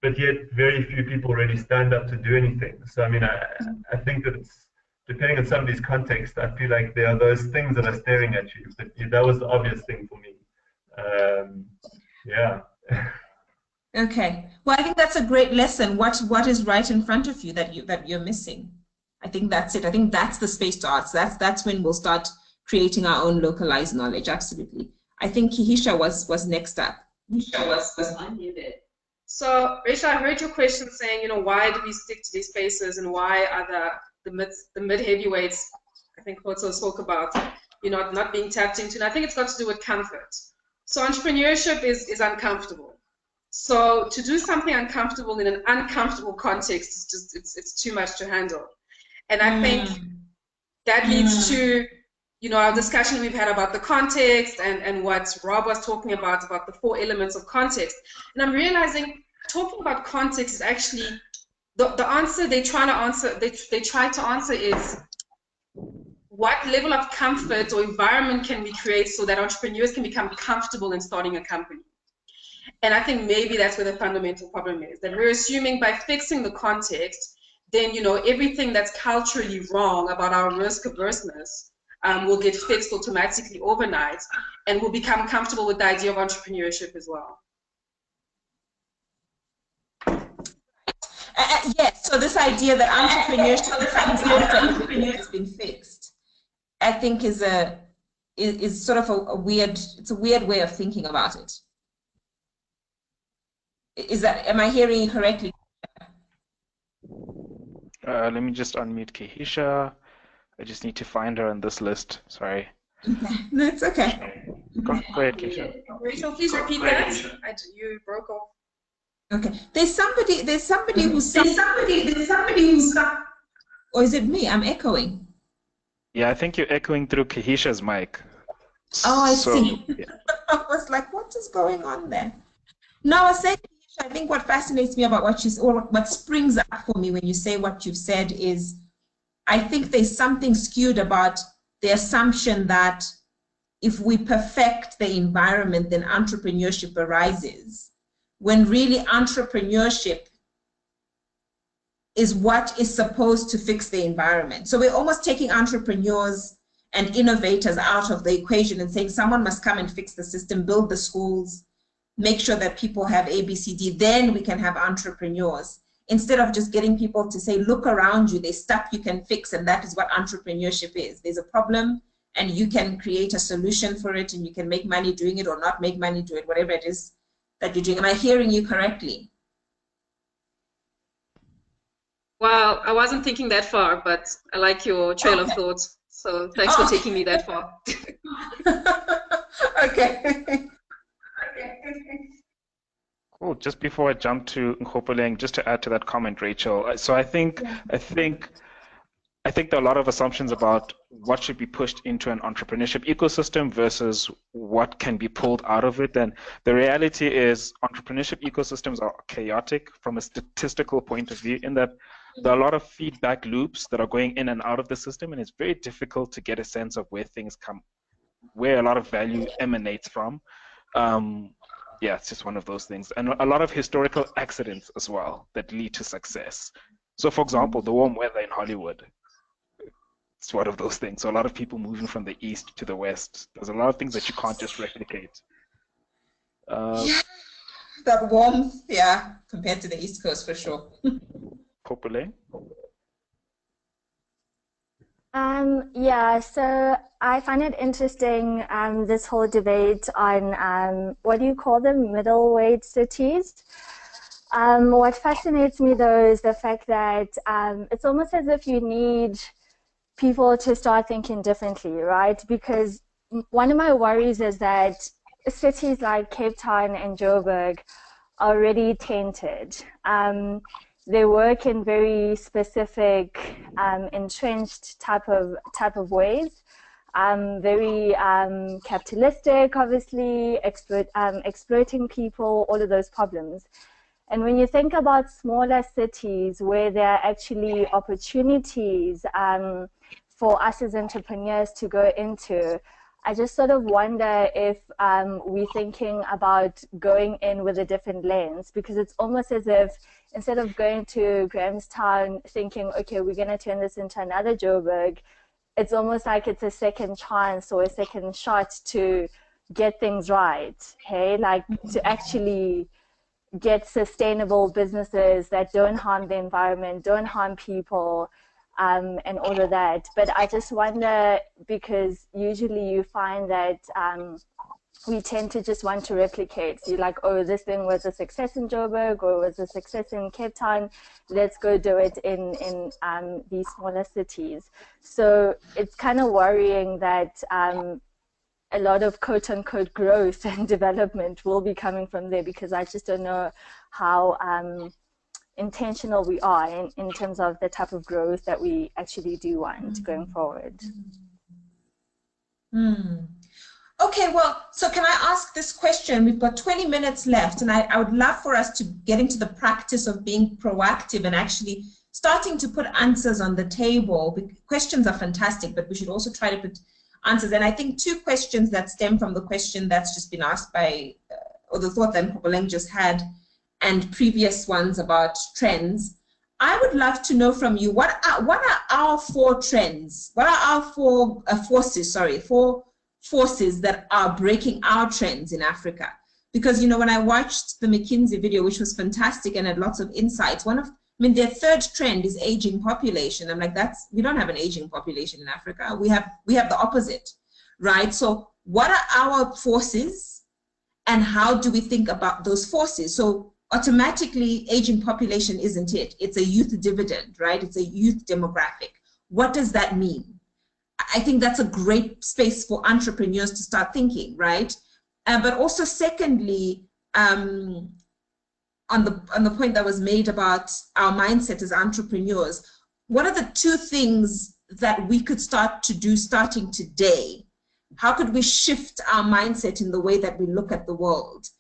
S7: but yet very few people really stand up to do anything. So I mean, I think that it's, depending on somebody's context, I feel like there are those things that are staring at you. But that was the obvious thing for me. Yeah.
S1: Okay. Well, I think that's a great lesson. What is right in front of you that you're missing? I think that's it. I think that's the space to ask. That's when we'll start creating our own localized knowledge. Absolutely. I think Kahisha was next up. Kahisha was unmuted.
S4: So, Risha, I heard your question saying, why do we stick to these spaces, and why are the mid heavyweights, I think Koto spoke about, not being tapped into. And I think it's got to do with comfort. So entrepreneurship is uncomfortable. So to do something uncomfortable in an uncomfortable context is just, it's too much to handle. And I think that leads to, our discussion we've had about the context and what Rob was talking about the 4 elements of context. And I'm realizing talking about context is actually the answer they try to answer is, what level of comfort or environment can we create so that entrepreneurs can become comfortable in starting a company? And I think maybe that's where the fundamental problem is, that we're assuming by fixing the context, then everything that's culturally wrong about our risk averseness will get fixed automatically overnight, and we'll become comfortable with the idea of entrepreneurship as well.
S1: Yes, so this idea that entrepreneurship has been fixed, I think is sort of a weird way of thinking about it. Am I hearing you correctly?
S2: Let me just unmute Kahisha. I just need to find her on this list. Sorry.
S1: Okay. No, it's okay.
S2: Go ahead, Kahisha.
S4: Rachel, please repeat that. You broke off.
S1: Okay. There's somebody who's or is it me? I'm echoing.
S2: Yeah, I think you're echoing through Kahisha's mic.
S1: Oh, I see. Yeah. I was like, what is going on there? No, I said, I think what fascinates me about what springs up for me when you say what you've said is, I think there's something skewed about the assumption that if we perfect the environment, then entrepreneurship arises, when really entrepreneurship is what is supposed to fix the environment. So we're almost taking entrepreneurs and innovators out of the equation and saying someone must come and fix the system, build the schools, make sure that people have A, B, C, D, then we can have entrepreneurs. Instead of just getting people to say, look around you, there's stuff you can fix, and that is what entrepreneurship is. There's a problem, and you can create a solution for it, and you can make money doing it or not make money doing it, whatever it is that you're doing. Am I hearing you correctly?
S4: Well, I wasn't thinking that far, but I like your trail of thought. So thanks for taking me that far.
S1: Okay.
S2: Cool. Just before I jump to Nkgopoleng, just to add to that comment, Rachel. So I think there are a lot of assumptions about what should be pushed into an entrepreneurship ecosystem versus what can be pulled out of it. And the reality is entrepreneurship ecosystems are chaotic from a statistical point of view, in that there are a lot of feedback loops that are going in and out of the system, and it's very difficult to get a sense of where a lot of value emanates from. Yeah, it's just one of those things. And a lot of historical accidents as well that lead to success. So for example, the warm weather in Hollywood, it's one of those things. So a lot of people moving from the east to the west. There's a lot of things that you can't just replicate.
S1: Yeah, that warmth, yeah, compared to the East Coast for sure.
S2: Nkgopoleng?
S5: Yeah, so I find it interesting, this whole debate on what do you call them, middleweight cities. What fascinates me though is the fact that it's almost as if you need people to start thinking differently, right? Because one of my worries is that cities like Cape Town and Joburg are already tainted. They work in very specific, entrenched type of ways. Very capitalistic, obviously, exploiting people, all of those problems. And when you think about smaller cities where there are actually opportunities for us as entrepreneurs to go into, I just sort of wonder if we're thinking about going in with a different lens, because it's almost as if instead of going to Grahamstown thinking, okay, we're going to turn this into another Joburg, it's almost like it's a second chance or a second shot to get things right, hey, like to actually get sustainable businesses that don't harm the environment, don't harm people, and all of that. But I just wonder, because usually you find that we tend to just want to replicate. So you're like, oh, this thing was a success in Joburg or was a success in Cape Town, let's go do it in these smaller cities. So it's kind of worrying that a lot of quote unquote growth and development will be coming from there, because I just don't know how intentional we are in terms of the type of growth that we actually do want going forward.
S1: Okay, well, so can I ask this question? We've got 20 minutes left, and I would love for us to get into the practice of being proactive and actually starting to put answers on the table. Questions are fantastic, but we should also try to put answers. And I think two questions that stem from the question that's just been asked by, or the thought that Rob LeBlanc just had, and previous ones about trends. I would love to know from you, what are our four trends? What are our four forces that are breaking our trends in Africa? Because, you know, when I watched the McKinsey video, which was fantastic and had lots of insights, their third trend is aging population. I'm like, we don't have an aging population in Africa. We have the opposite, right? So what are our forces and how do we think about those forces? So automatically aging population isn't it? It's a youth dividend, right? It's a youth demographic. What does that mean? I think that's a great space for entrepreneurs to start thinking, right? But also secondly, on the point that was made about our mindset as entrepreneurs, what are the two things that we could start to do starting today? How could we shift our mindset in the way that we look at the world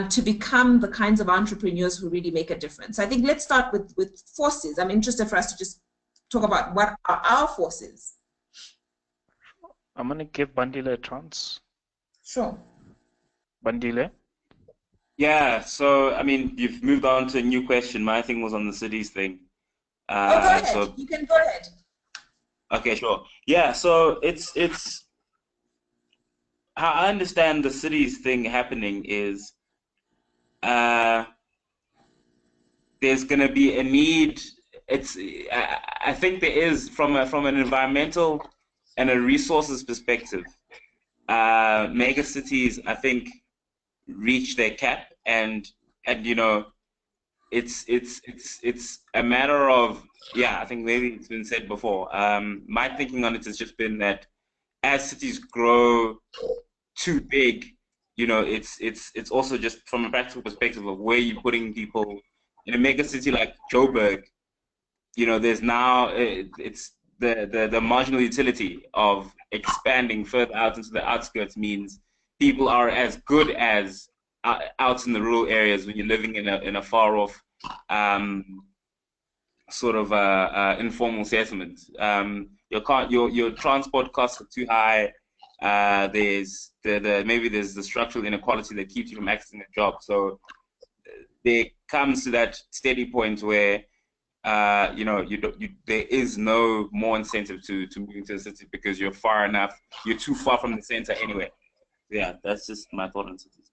S1: to become the kinds of entrepreneurs who really make a difference? I think let's start with forces. I'm interested for us to just talk about what are our forces.
S2: I'm going to give Bandile a chance.
S1: Sure.
S2: Bandile?
S8: Yeah, so, I mean, you've moved on to a new question. My thing was on the cities thing.
S1: Go ahead. So, you can go ahead.
S8: Okay, sure. Yeah, so it's how I understand the cities thing happening is there's going to be a need. I think there is from an environmental and a resources perspective. Mega cities, I think, reach their cap, and you know, it's a matter of, yeah, I think maybe it's been said before. My thinking on it has just been that as cities grow too big, you know, it's also just from a practical perspective of where you're putting people in a mega city like Joburg. You know, there's now it's the marginal utility of expanding further out into the outskirts means people are as good as out in the rural areas when you're living in a far off sort of informal settlement. Your transport costs are too high. There's maybe there's the structural inequality that keeps you from accessing a job. So there comes to that steady point where you know, there is no more incentive to move into the city because you're far enough. You're too far from the center anyway. Yeah, that's just my thought on cities.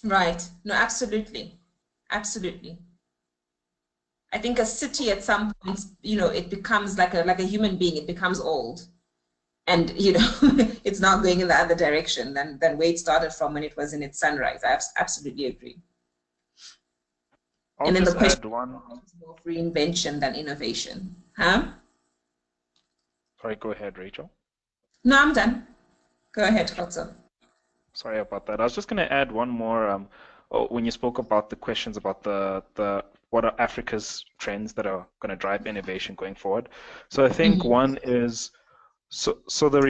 S1: Right. No, absolutely. Absolutely. I think a city at some point, you know, it becomes like a human being. It becomes old, and you know, it's not going in the other direction than where it started from when it was in its sunrise. I absolutely agree.
S2: I'll
S1: and then
S2: just
S1: the question
S2: add one.
S1: is more reinvention than innovation, huh?
S2: Sorry, go ahead, Rachel.
S1: No, I'm done. Go ahead, Khotso.
S2: Sorry about that. I was just going to add one more. When you spoke about the questions about the what are Africa's trends that are going to drive innovation going forward. So I think one is so the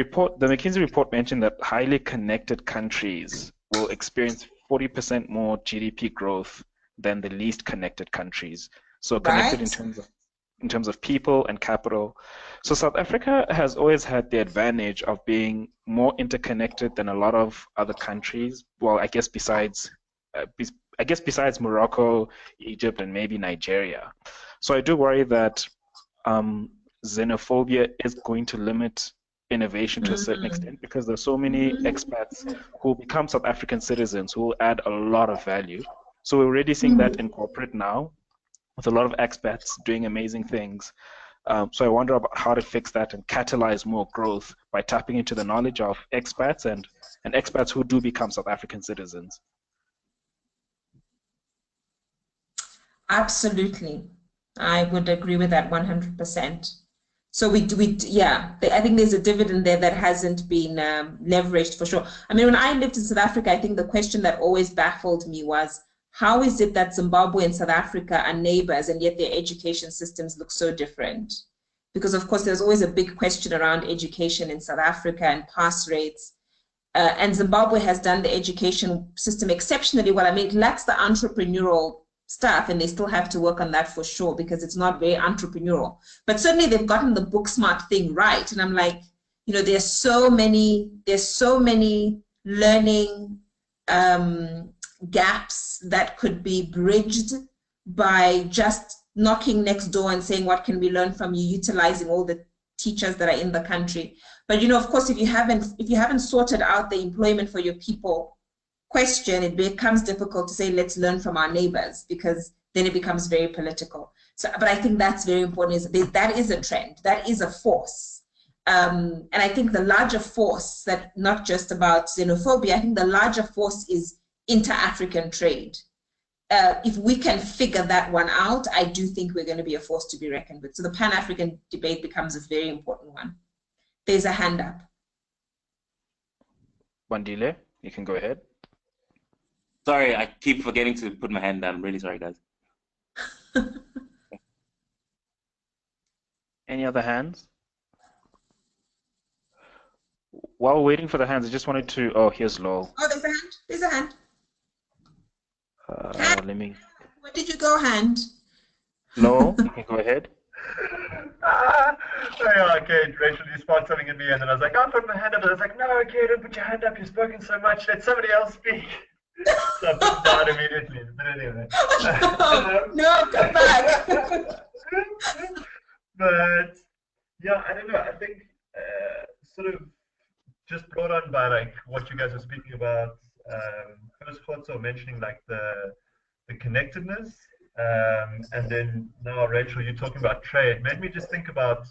S2: McKinsey report mentioned that highly connected countries will experience 40% more GDP growth than the least connected countries. So connected in terms of people and capital. So South Africa has always had the advantage of being more interconnected than a lot of other countries. Well, I guess besides Morocco, Egypt, and maybe Nigeria. So I do worry that xenophobia is going to limit innovation to a certain extent because there's so many expats who become South African citizens who will add a lot of value. So we're already seeing that in corporate now, with a lot of expats doing amazing things. So I wonder about how to fix that and catalyze more growth by tapping into the knowledge of expats and expats who do become South African citizens.
S1: Absolutely. I would agree with that 100%. So I think there's a dividend there that hasn't been leveraged for sure. I mean, when I lived in South Africa, I think the question that always baffled me was, how is it that Zimbabwe and South Africa are neighbors and yet their education systems look so different? Because of course, there's always a big question around education in South Africa and pass rates. And Zimbabwe has done the education system exceptionally well. I mean, it lacks the entrepreneurial stuff, and they still have to work on that for sure because it's not very entrepreneurial. But certainly they've gotten the book smart thing right. And I'm like, there's so many learning gaps that could be bridged by just knocking next door and saying, what can we learn from you, utilizing all the teachers that are in the country. But of course, if you haven't sorted out the employment for your people question, it becomes difficult to say, let's learn from our neighbors, because then it becomes very political. So, but I think that's very important. That is a trend. That is a force. And I think the larger force, that not just about xenophobia, I think the larger force is inter-African trade. If we can figure that one out, I do think we're going to be a force to be reckoned with. So the Pan-African debate becomes a very important one. There's a hand up.
S2: Wandile, you can go ahead.
S8: Sorry, I keep forgetting to put my hand down. I'm really sorry, guys.
S2: Any other hands? While waiting for the hands, I just wanted to. Oh, here's Lowell.
S1: Oh, there's a hand. There's a hand.
S2: Let me.
S1: Where did you go, hand?
S2: Lowell, you can go ahead.
S7: Okay, Rachel, you sparked something in me, and then I was like, I'll put my hand up. And I was like, no, okay, don't put your hand up. You've spoken so much. Let somebody else speak. So I put it down immediately. But anyway.
S1: No, come back.
S7: But yeah, I don't know. I think sort of just brought on by like what you guys are speaking about. First, Khotso mentioning like the connectedness, and then now Rachel, you're talking about trade. Made me just think about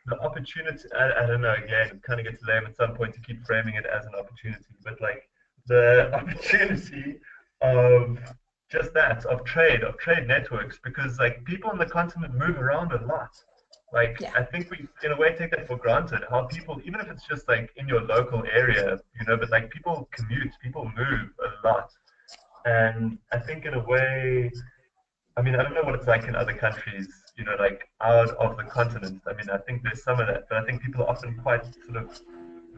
S7: the opportunity. I don't know. Again, it kind of gets lame at some point to keep framing it as an opportunity, but like the opportunity of just that, of trade networks, because like people on the continent move around a lot. Like, I think we, in a way, take that for granted, how people, even if it's just like in your local area, but like people commute, people move a lot. And I think in a way, I mean, I don't know what it's like in other countries, like out of the continent. I mean, I think there's some of that, but I think people are often quite sort of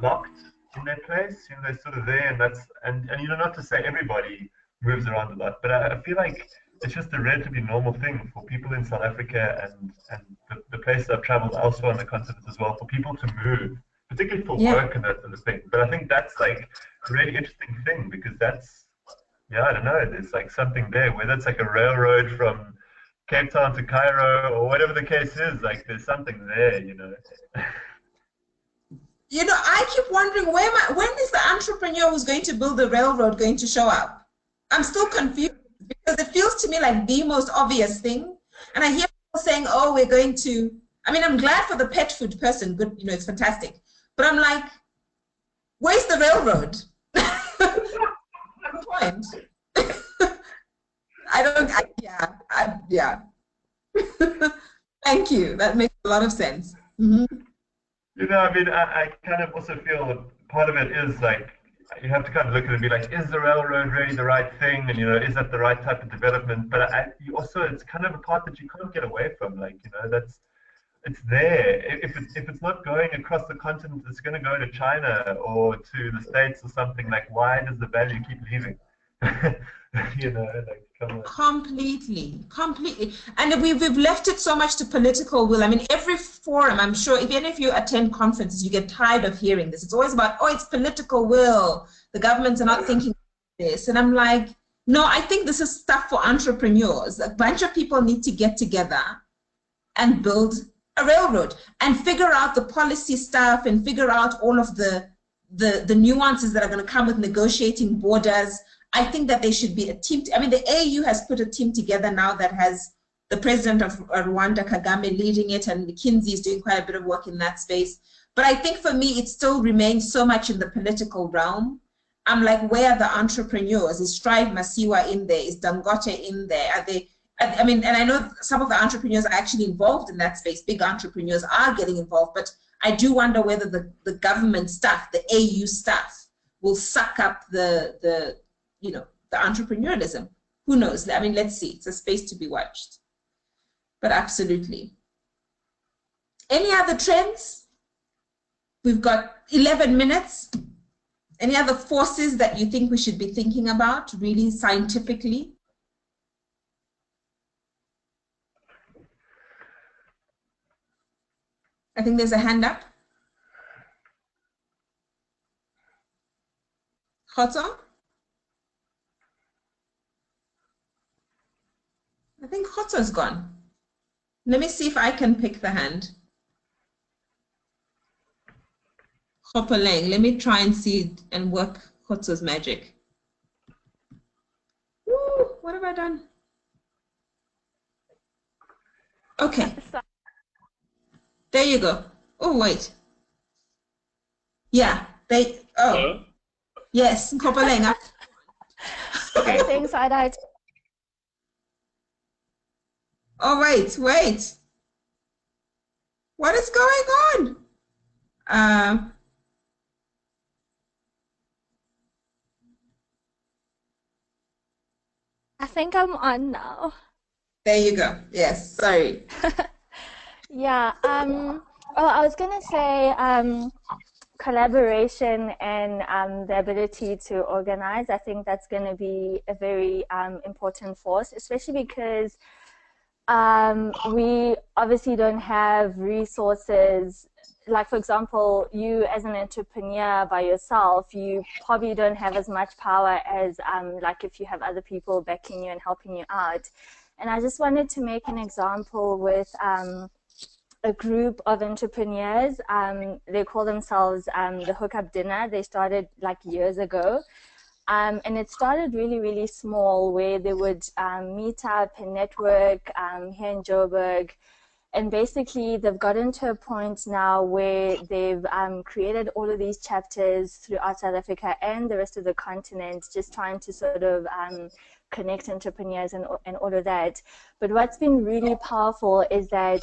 S7: locked in their place, they're sort of there, and not to say everybody moves around a lot, but I feel like it's just a relatively normal thing for people in South Africa and the places I've traveled elsewhere on the continent as well, for people to move, particularly for work and that sort of thing. But I think that's like a really interesting thing, because that's, I don't know, there's like something there, whether it's like a railroad from Cape Town to Cairo or whatever the case is, like there's something there,
S1: I keep wondering, when is the entrepreneur who's going to build the railroad going to show up? I'm still confused, because it feels to me like the most obvious thing. And I hear people saying, oh, we're going to, I mean, I'm glad for the pet food person, good, it's fantastic. But I'm like, where's the railroad? Good point. Yeah. Thank you. That makes a lot of sense. Mm-hmm.
S7: I mean, I kind of also feel that part of it is like, you have to kind of look at it and be like, is the railroad really the right thing? And, is that the right type of development? But you also, it's kind of a part that you can't get away from. Like, it's there. If it's not going across the continent, it's going to go to China or to the States or something. Like, why does the value keep leaving? Like, come on.
S1: Completely. And we've left it so much to political will. I mean, every forum, I'm sure, even if you attend conferences, you get tired of hearing this. It's always about, oh, it's political will. The governments are not thinking this. And I'm like, no, I think this is stuff for entrepreneurs. A bunch of people need to get together and build a railroad and figure out the policy stuff and figure out all of the nuances that are going to come with negotiating borders. I think that there should be a team. I mean, the AU has put a team together now that has the president of Rwanda, Kagame, leading it, and McKinsey is doing quite a bit of work in that space. But I think for me, it still remains so much in the political realm. I'm like, where are the entrepreneurs? Is Strive Masiwa in there? Is Dangote in there? Are they? I mean, and I know some of the entrepreneurs are actually involved in that space. Big entrepreneurs are getting involved, but I do wonder whether the government staff, the AU staff, will suck up the entrepreneurialism. Who knows? I mean, let's see. It's a space to be watched. But absolutely. Any other trends? We've got 11 minutes. Any other forces that you think we should be thinking about, really scientifically? I think there's a hand up. Khotso? I think Khotso's gone. Let me see if I can pick the hand. Khopoleng, let me try and see and work Khotso's magic. Woo, what have I done? Okay. There you go. Oh, wait. Yeah,
S8: Hello?
S1: Yes, Khopoleng.
S5: Okay, thanks, Ida.
S1: Oh, wait. What is going on?
S5: I think I'm on now.
S1: There you go. Yes, sorry.
S5: Yeah, well, I was going to say collaboration and the ability to organize. I think that's going to be a very important force, especially because we obviously don't have resources. Like, for example, you as an entrepreneur by yourself, you probably don't have as much power as like if you have other people backing you and helping you out. And I just wanted to make an example with a group of entrepreneurs. They call themselves the Hookup Dinner. They started like years ago. And it started really, really small, where they would meet up and network here in Joburg. And basically, they've gotten to a point now where they've created all of these chapters throughout South Africa and the rest of the continent, just trying to sort of connect entrepreneurs and all of that. But what's been really powerful is that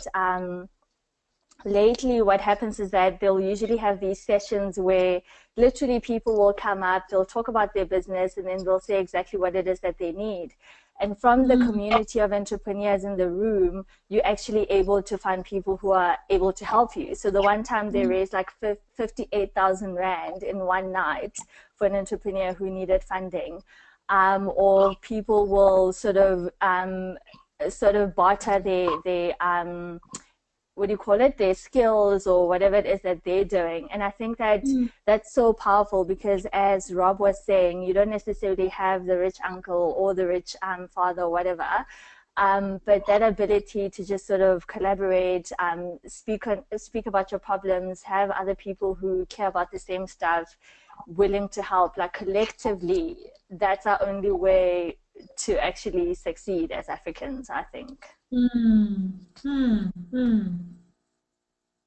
S5: lately what happens is that they'll usually have these sessions where literally people will come up, they'll talk about their business, and then they'll say exactly what it is that they need. And from the community of entrepreneurs in the room, you're actually able to find people who are able to help you. So the one time they raised like 58,000 Rand in one night for an entrepreneur who needed funding. Or people will sort of barter their what do you call it, their skills or whatever it is that they're doing. And I think that that's so powerful because, as Rob was saying, you don't necessarily have the rich uncle or the rich father or whatever, but that ability to just sort of collaborate, speak about your problems, have other people who care about the same stuff, willing to help, like collectively, that's our only way to actually succeed as Africans, I think.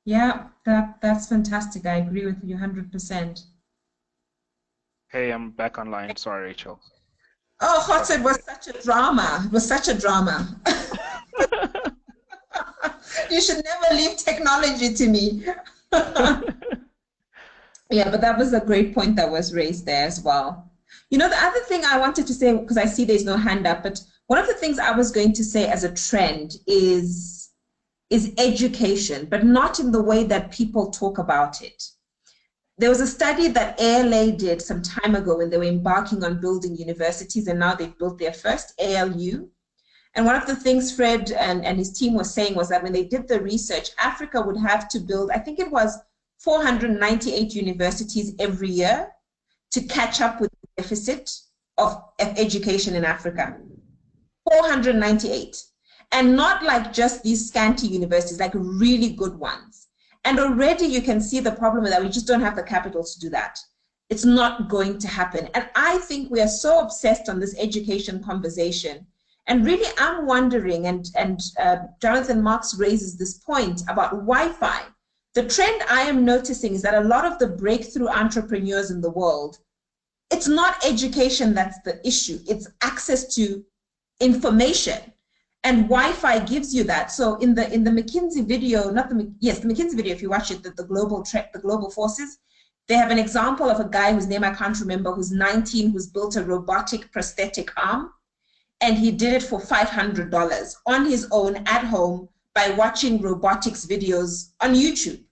S1: Yeah, that's fantastic. I agree with you 100%.
S2: Hey, I'm back online. Sorry, Rachel.
S1: Oh, Khotso, it was such a drama. It was such a drama. You should never leave technology to me. Yeah, but that was a great point that was raised there as well. You know, the other thing I wanted to say, because I see there's no hand up, but one of the things I was going to say as a trend is education, but not in the way that people talk about it. There was a study that ALA did some time ago when they were embarking on building universities, and now they've built their first ALU. And one of the things Fred and his team was saying was that when they did the research, Africa would have to build, I think it was 498 universities every year to catch up with the deficit of education in Africa. 498. And not like just these scanty universities, like really good ones. And already you can see the problem with that. We just don't have the capital to do that. It's not going to happen. And I think we are so obsessed on this education conversation. And really, I'm wondering, and Jonathan Marks raises this point about Wi-Fi. The trend I am noticing is that a lot of the breakthrough entrepreneurs in the world, it's not education that's the issue. It's access to information. And Wi-Fi gives you that. So in the McKinsey video, the McKinsey video, if you watch it, the global forces, they have an example of a guy whose name I can't remember, who's 19, who's built a robotic prosthetic arm. And he did it for $500 on his own at home by watching robotics videos on YouTube.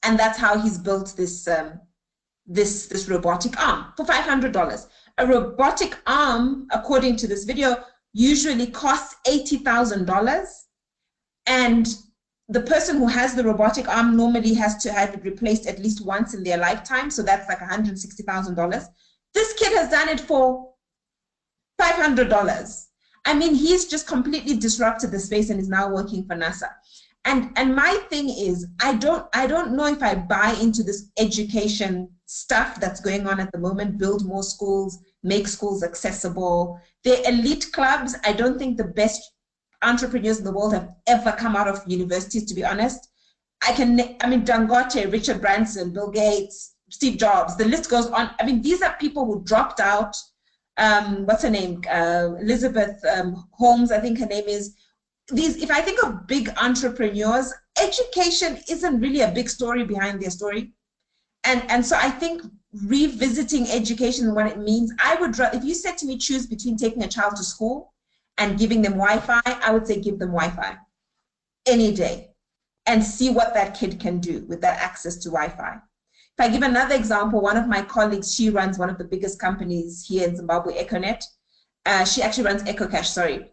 S1: And that's how he's built this, this robotic arm for $500. A robotic arm, according to this video, usually costs $80,000. And the person who has the robotic arm normally has to have it replaced at least once in their lifetime. So that's like $160,000. This kid has done it for $500. I mean, he's just completely disrupted the space and is now working for NASA. And my thing is, I don't know if I buy into this education stuff that's going on at the moment, build more schools, make schools accessible. The elite clubs, I don't think the best entrepreneurs in the world have ever come out of universities, to be honest. I mean, Dangote, Richard Branson, Bill Gates, Steve Jobs, the list goes on. I mean, these are people who dropped out. What's her name? Elizabeth Holmes, I think her name is. If I think of big entrepreneurs, education isn't really a big story behind their story. And so I think revisiting education and what it means, I would, if you said to me, choose between taking a child to school and giving them Wi-Fi, I would say give them Wi-Fi any day and see what that kid can do with that access to Wi-Fi. If I give another example, one of my colleagues, she runs one of the biggest companies here in Zimbabwe, EcoNet. She actually runs EcoCash, sorry.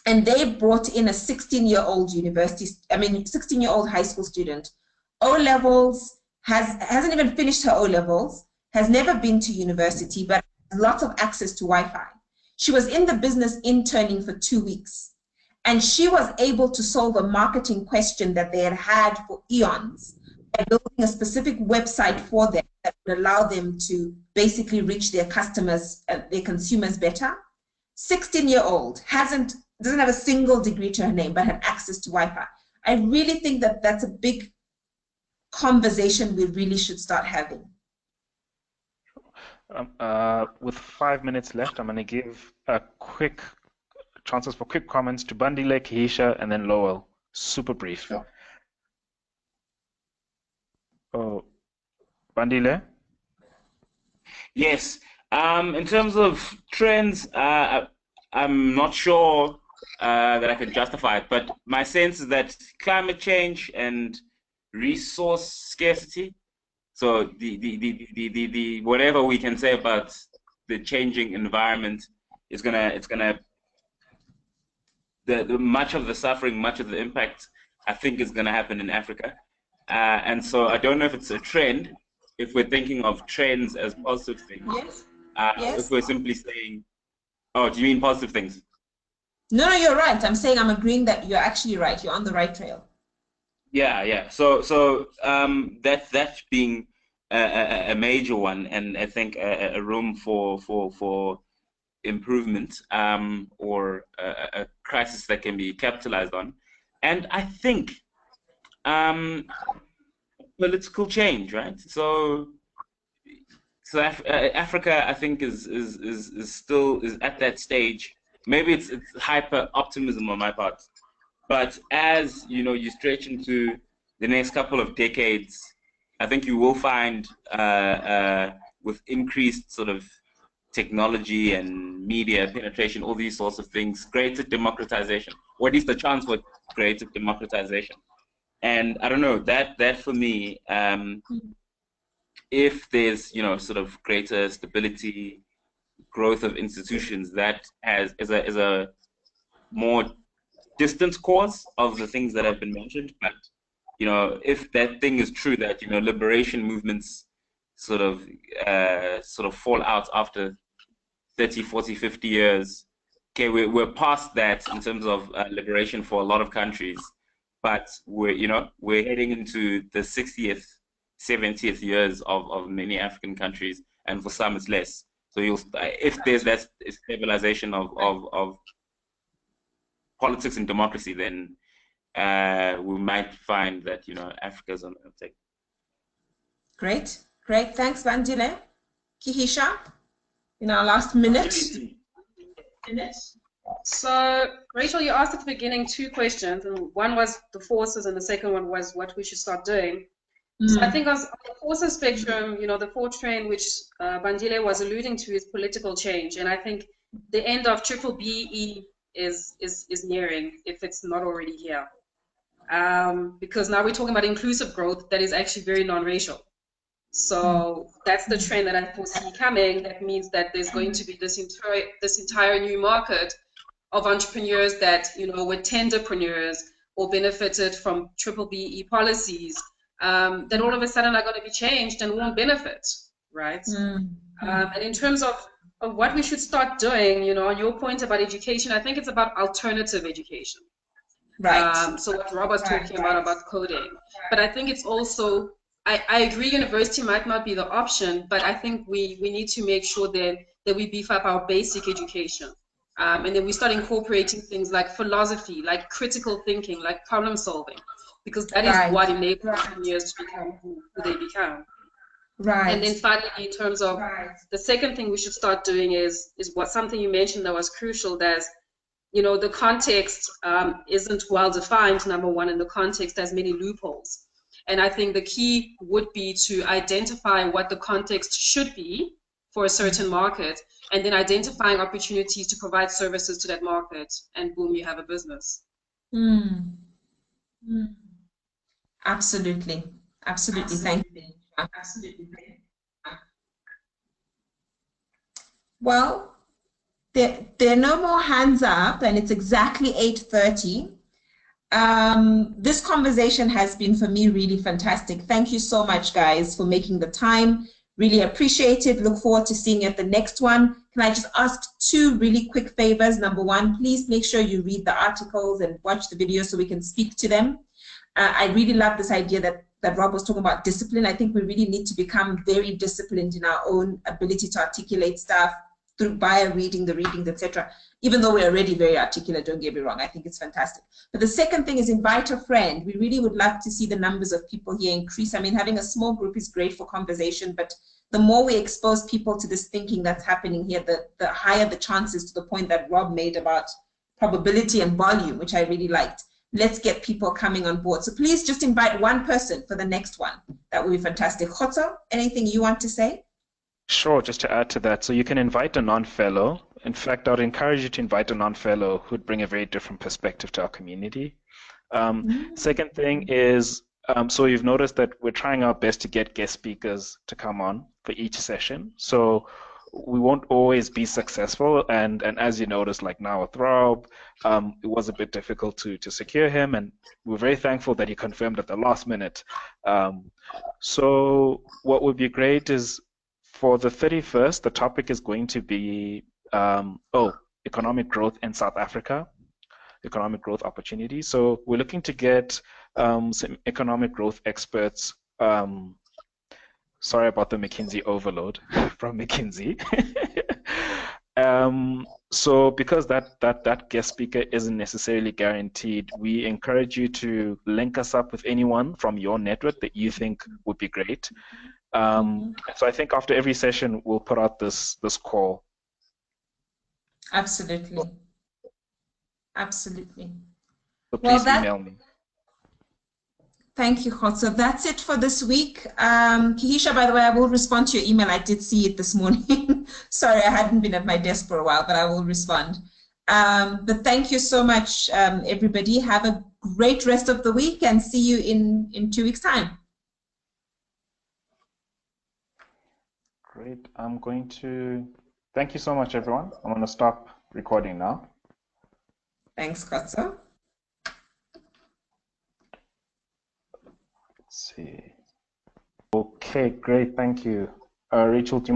S1: And they brought in a 16-year-old 16-year-old high school student, O-levels, hasn't even finished her O-levels, has never been to university, but has lots of access to Wi-Fi. She was in the business interning for 2 weeks, and she was able to solve a marketing question that they had had for eons by building a specific website for them that would allow them to basically reach their customers, their consumers better. 16-year-old, doesn't have a single degree to her name, but had access to Wi-Fi. I really think that that's a big conversation we really should start having.
S2: With 5 minutes left, I'm going to give chances for quick comments to Bandile, Keisha, and then Lowell. Super brief.
S9: Sure.
S2: Oh, Bandile?
S8: Yes. In terms of trends, I'm not sure that I can justify it, but my sense is that climate change and resource scarcity, so the whatever we can say about the changing environment is gonna much of the suffering, much of the impact, I think, is gonna happen in Africa, and so I don't know if it's a trend, if we're thinking of trends as positive things.
S1: Yes.
S8: Yes. If we're simply saying, oh, do you mean positive things?
S1: No, you're right. I'm saying I'm agreeing that you're actually right. You're on the right trail.
S8: Yeah. So that being a major one, and I think a room for improvement, or a crisis that can be capitalized on, and I think political change, right? So Africa, I think, is still at that stage. Maybe it's hyper optimism on my part, but as you know, you stretch into the next couple of decades, I think you will find with increased sort of technology and media penetration, all these sorts of things, greater democratization, or at least the chance for greater democratization. And I don't know, that for me, if there's, you know, sort of greater stability, growth of institutions, that is a more distant cause of the things that have been mentioned. But, you know, if that thing is true, that, you know, liberation movements sort of fall out after 30, 40, 50 years, okay, we're past that in terms of liberation for a lot of countries, but we're heading into the 60th, 70th years of many African countries, and for some it's less. So if there's that stabilization of politics and democracy, then we might find that, you know, Africa's on the uptake.
S1: Great, great. Thanks, Bandile. Kehisha, in our last minute.
S4: So, Rachel, you asked at the beginning 2 questions, and one was the forces, and the second one was what we should start doing. So I think on the forces spectrum, you know, the 4th train, which Bandile was alluding to, is political change, and I think the end of BBBE is nearing, if it's not already here, because now we're talking about inclusive growth that is actually very non-racial. So that's the trend that I foresee coming. That means that there's going to be this entire new market of entrepreneurs that, you know, were tenderpreneurs or benefited from BBBE policies, that all of a sudden are going to be changed and won't benefit, right? And in terms of what we should start doing, you know, on your point about education, I think it's about alternative education.
S1: Right.
S4: So what Rob was talking about coding. But I think it's also, I agree university might not be the option, but I think we need to make sure that we beef up our basic education. And then we start incorporating things like philosophy, like critical thinking, like problem solving, because that is what enables engineers to become who they become.
S1: Right.
S4: And then finally, in terms of the second thing we should start doing is what something you mentioned that was crucial. There's, you know, the context isn't well defined, number one, and the context has many loopholes. And I think the key would be to identify what the context should be for a certain market, and then identifying opportunities to provide services to that market, and boom, you have a business.
S1: Absolutely. Absolutely. Thank you. Absolutely. Well, there are no more hands up, and it's exactly 8:30. This conversation has been, for me, really fantastic. Thank you so much, guys, for making the time. Really appreciate it. Look forward to seeing you at the next one. Can I just ask 2 really quick favors? Number one, please make sure you read the articles and watch the videos so we can speak to them. I really love this idea that Rob was talking about discipline. I think we really need to become very disciplined in our own ability to articulate stuff by reading the readings, etc. Even though we're already very articulate, don't get me wrong, I think it's fantastic. But the second thing is invite a friend. We really would love to see the numbers of people here increase. I mean, having a small group is great for conversation, but the more we expose people to this thinking that's happening here, the higher the chances, to the point that Rob made about probability and volume, which I really liked. Let's get people coming on board. So please just invite 1 person for the next one. That would be fantastic. Khotso, anything you want to say?
S2: Sure, just to add to that, so you can invite a non-fellow. In fact, I would encourage you to invite a non-fellow who'd bring a very different perspective to our community. Second thing is, so you've noticed that we're trying our best to get guest speakers to come on for each session. So we won't always be successful, and as you noticed, like now with Rob, it was a bit difficult to secure him, and we're very thankful that he confirmed at the last minute. So what would be great is, for the 31st, the topic is going to be economic growth in South Africa, economic growth opportunities. So we're looking to get some economic growth experts. Sorry about the McKinsey overload from McKinsey. So because that guest speaker isn't necessarily guaranteed, we encourage you to link us up with anyone from your network that you think would be great. So I think after every session, we'll put out this call.
S1: Absolutely. Absolutely.
S2: So please email me.
S1: Thank you, Khotso. That's it for this week. Kahisha, by the way, I will respond to your email. I did see it this morning. Sorry, I hadn't been at my desk for a while, but I will respond. But thank you so much, everybody. Have a great rest of the week and see you in 2 weeks' time.
S2: Great. I'm going to thank you so much, everyone. I'm going to stop recording now.
S1: Thanks, Khotso.
S2: Let's see. Okay, great. Thank you. Rachel, do you mind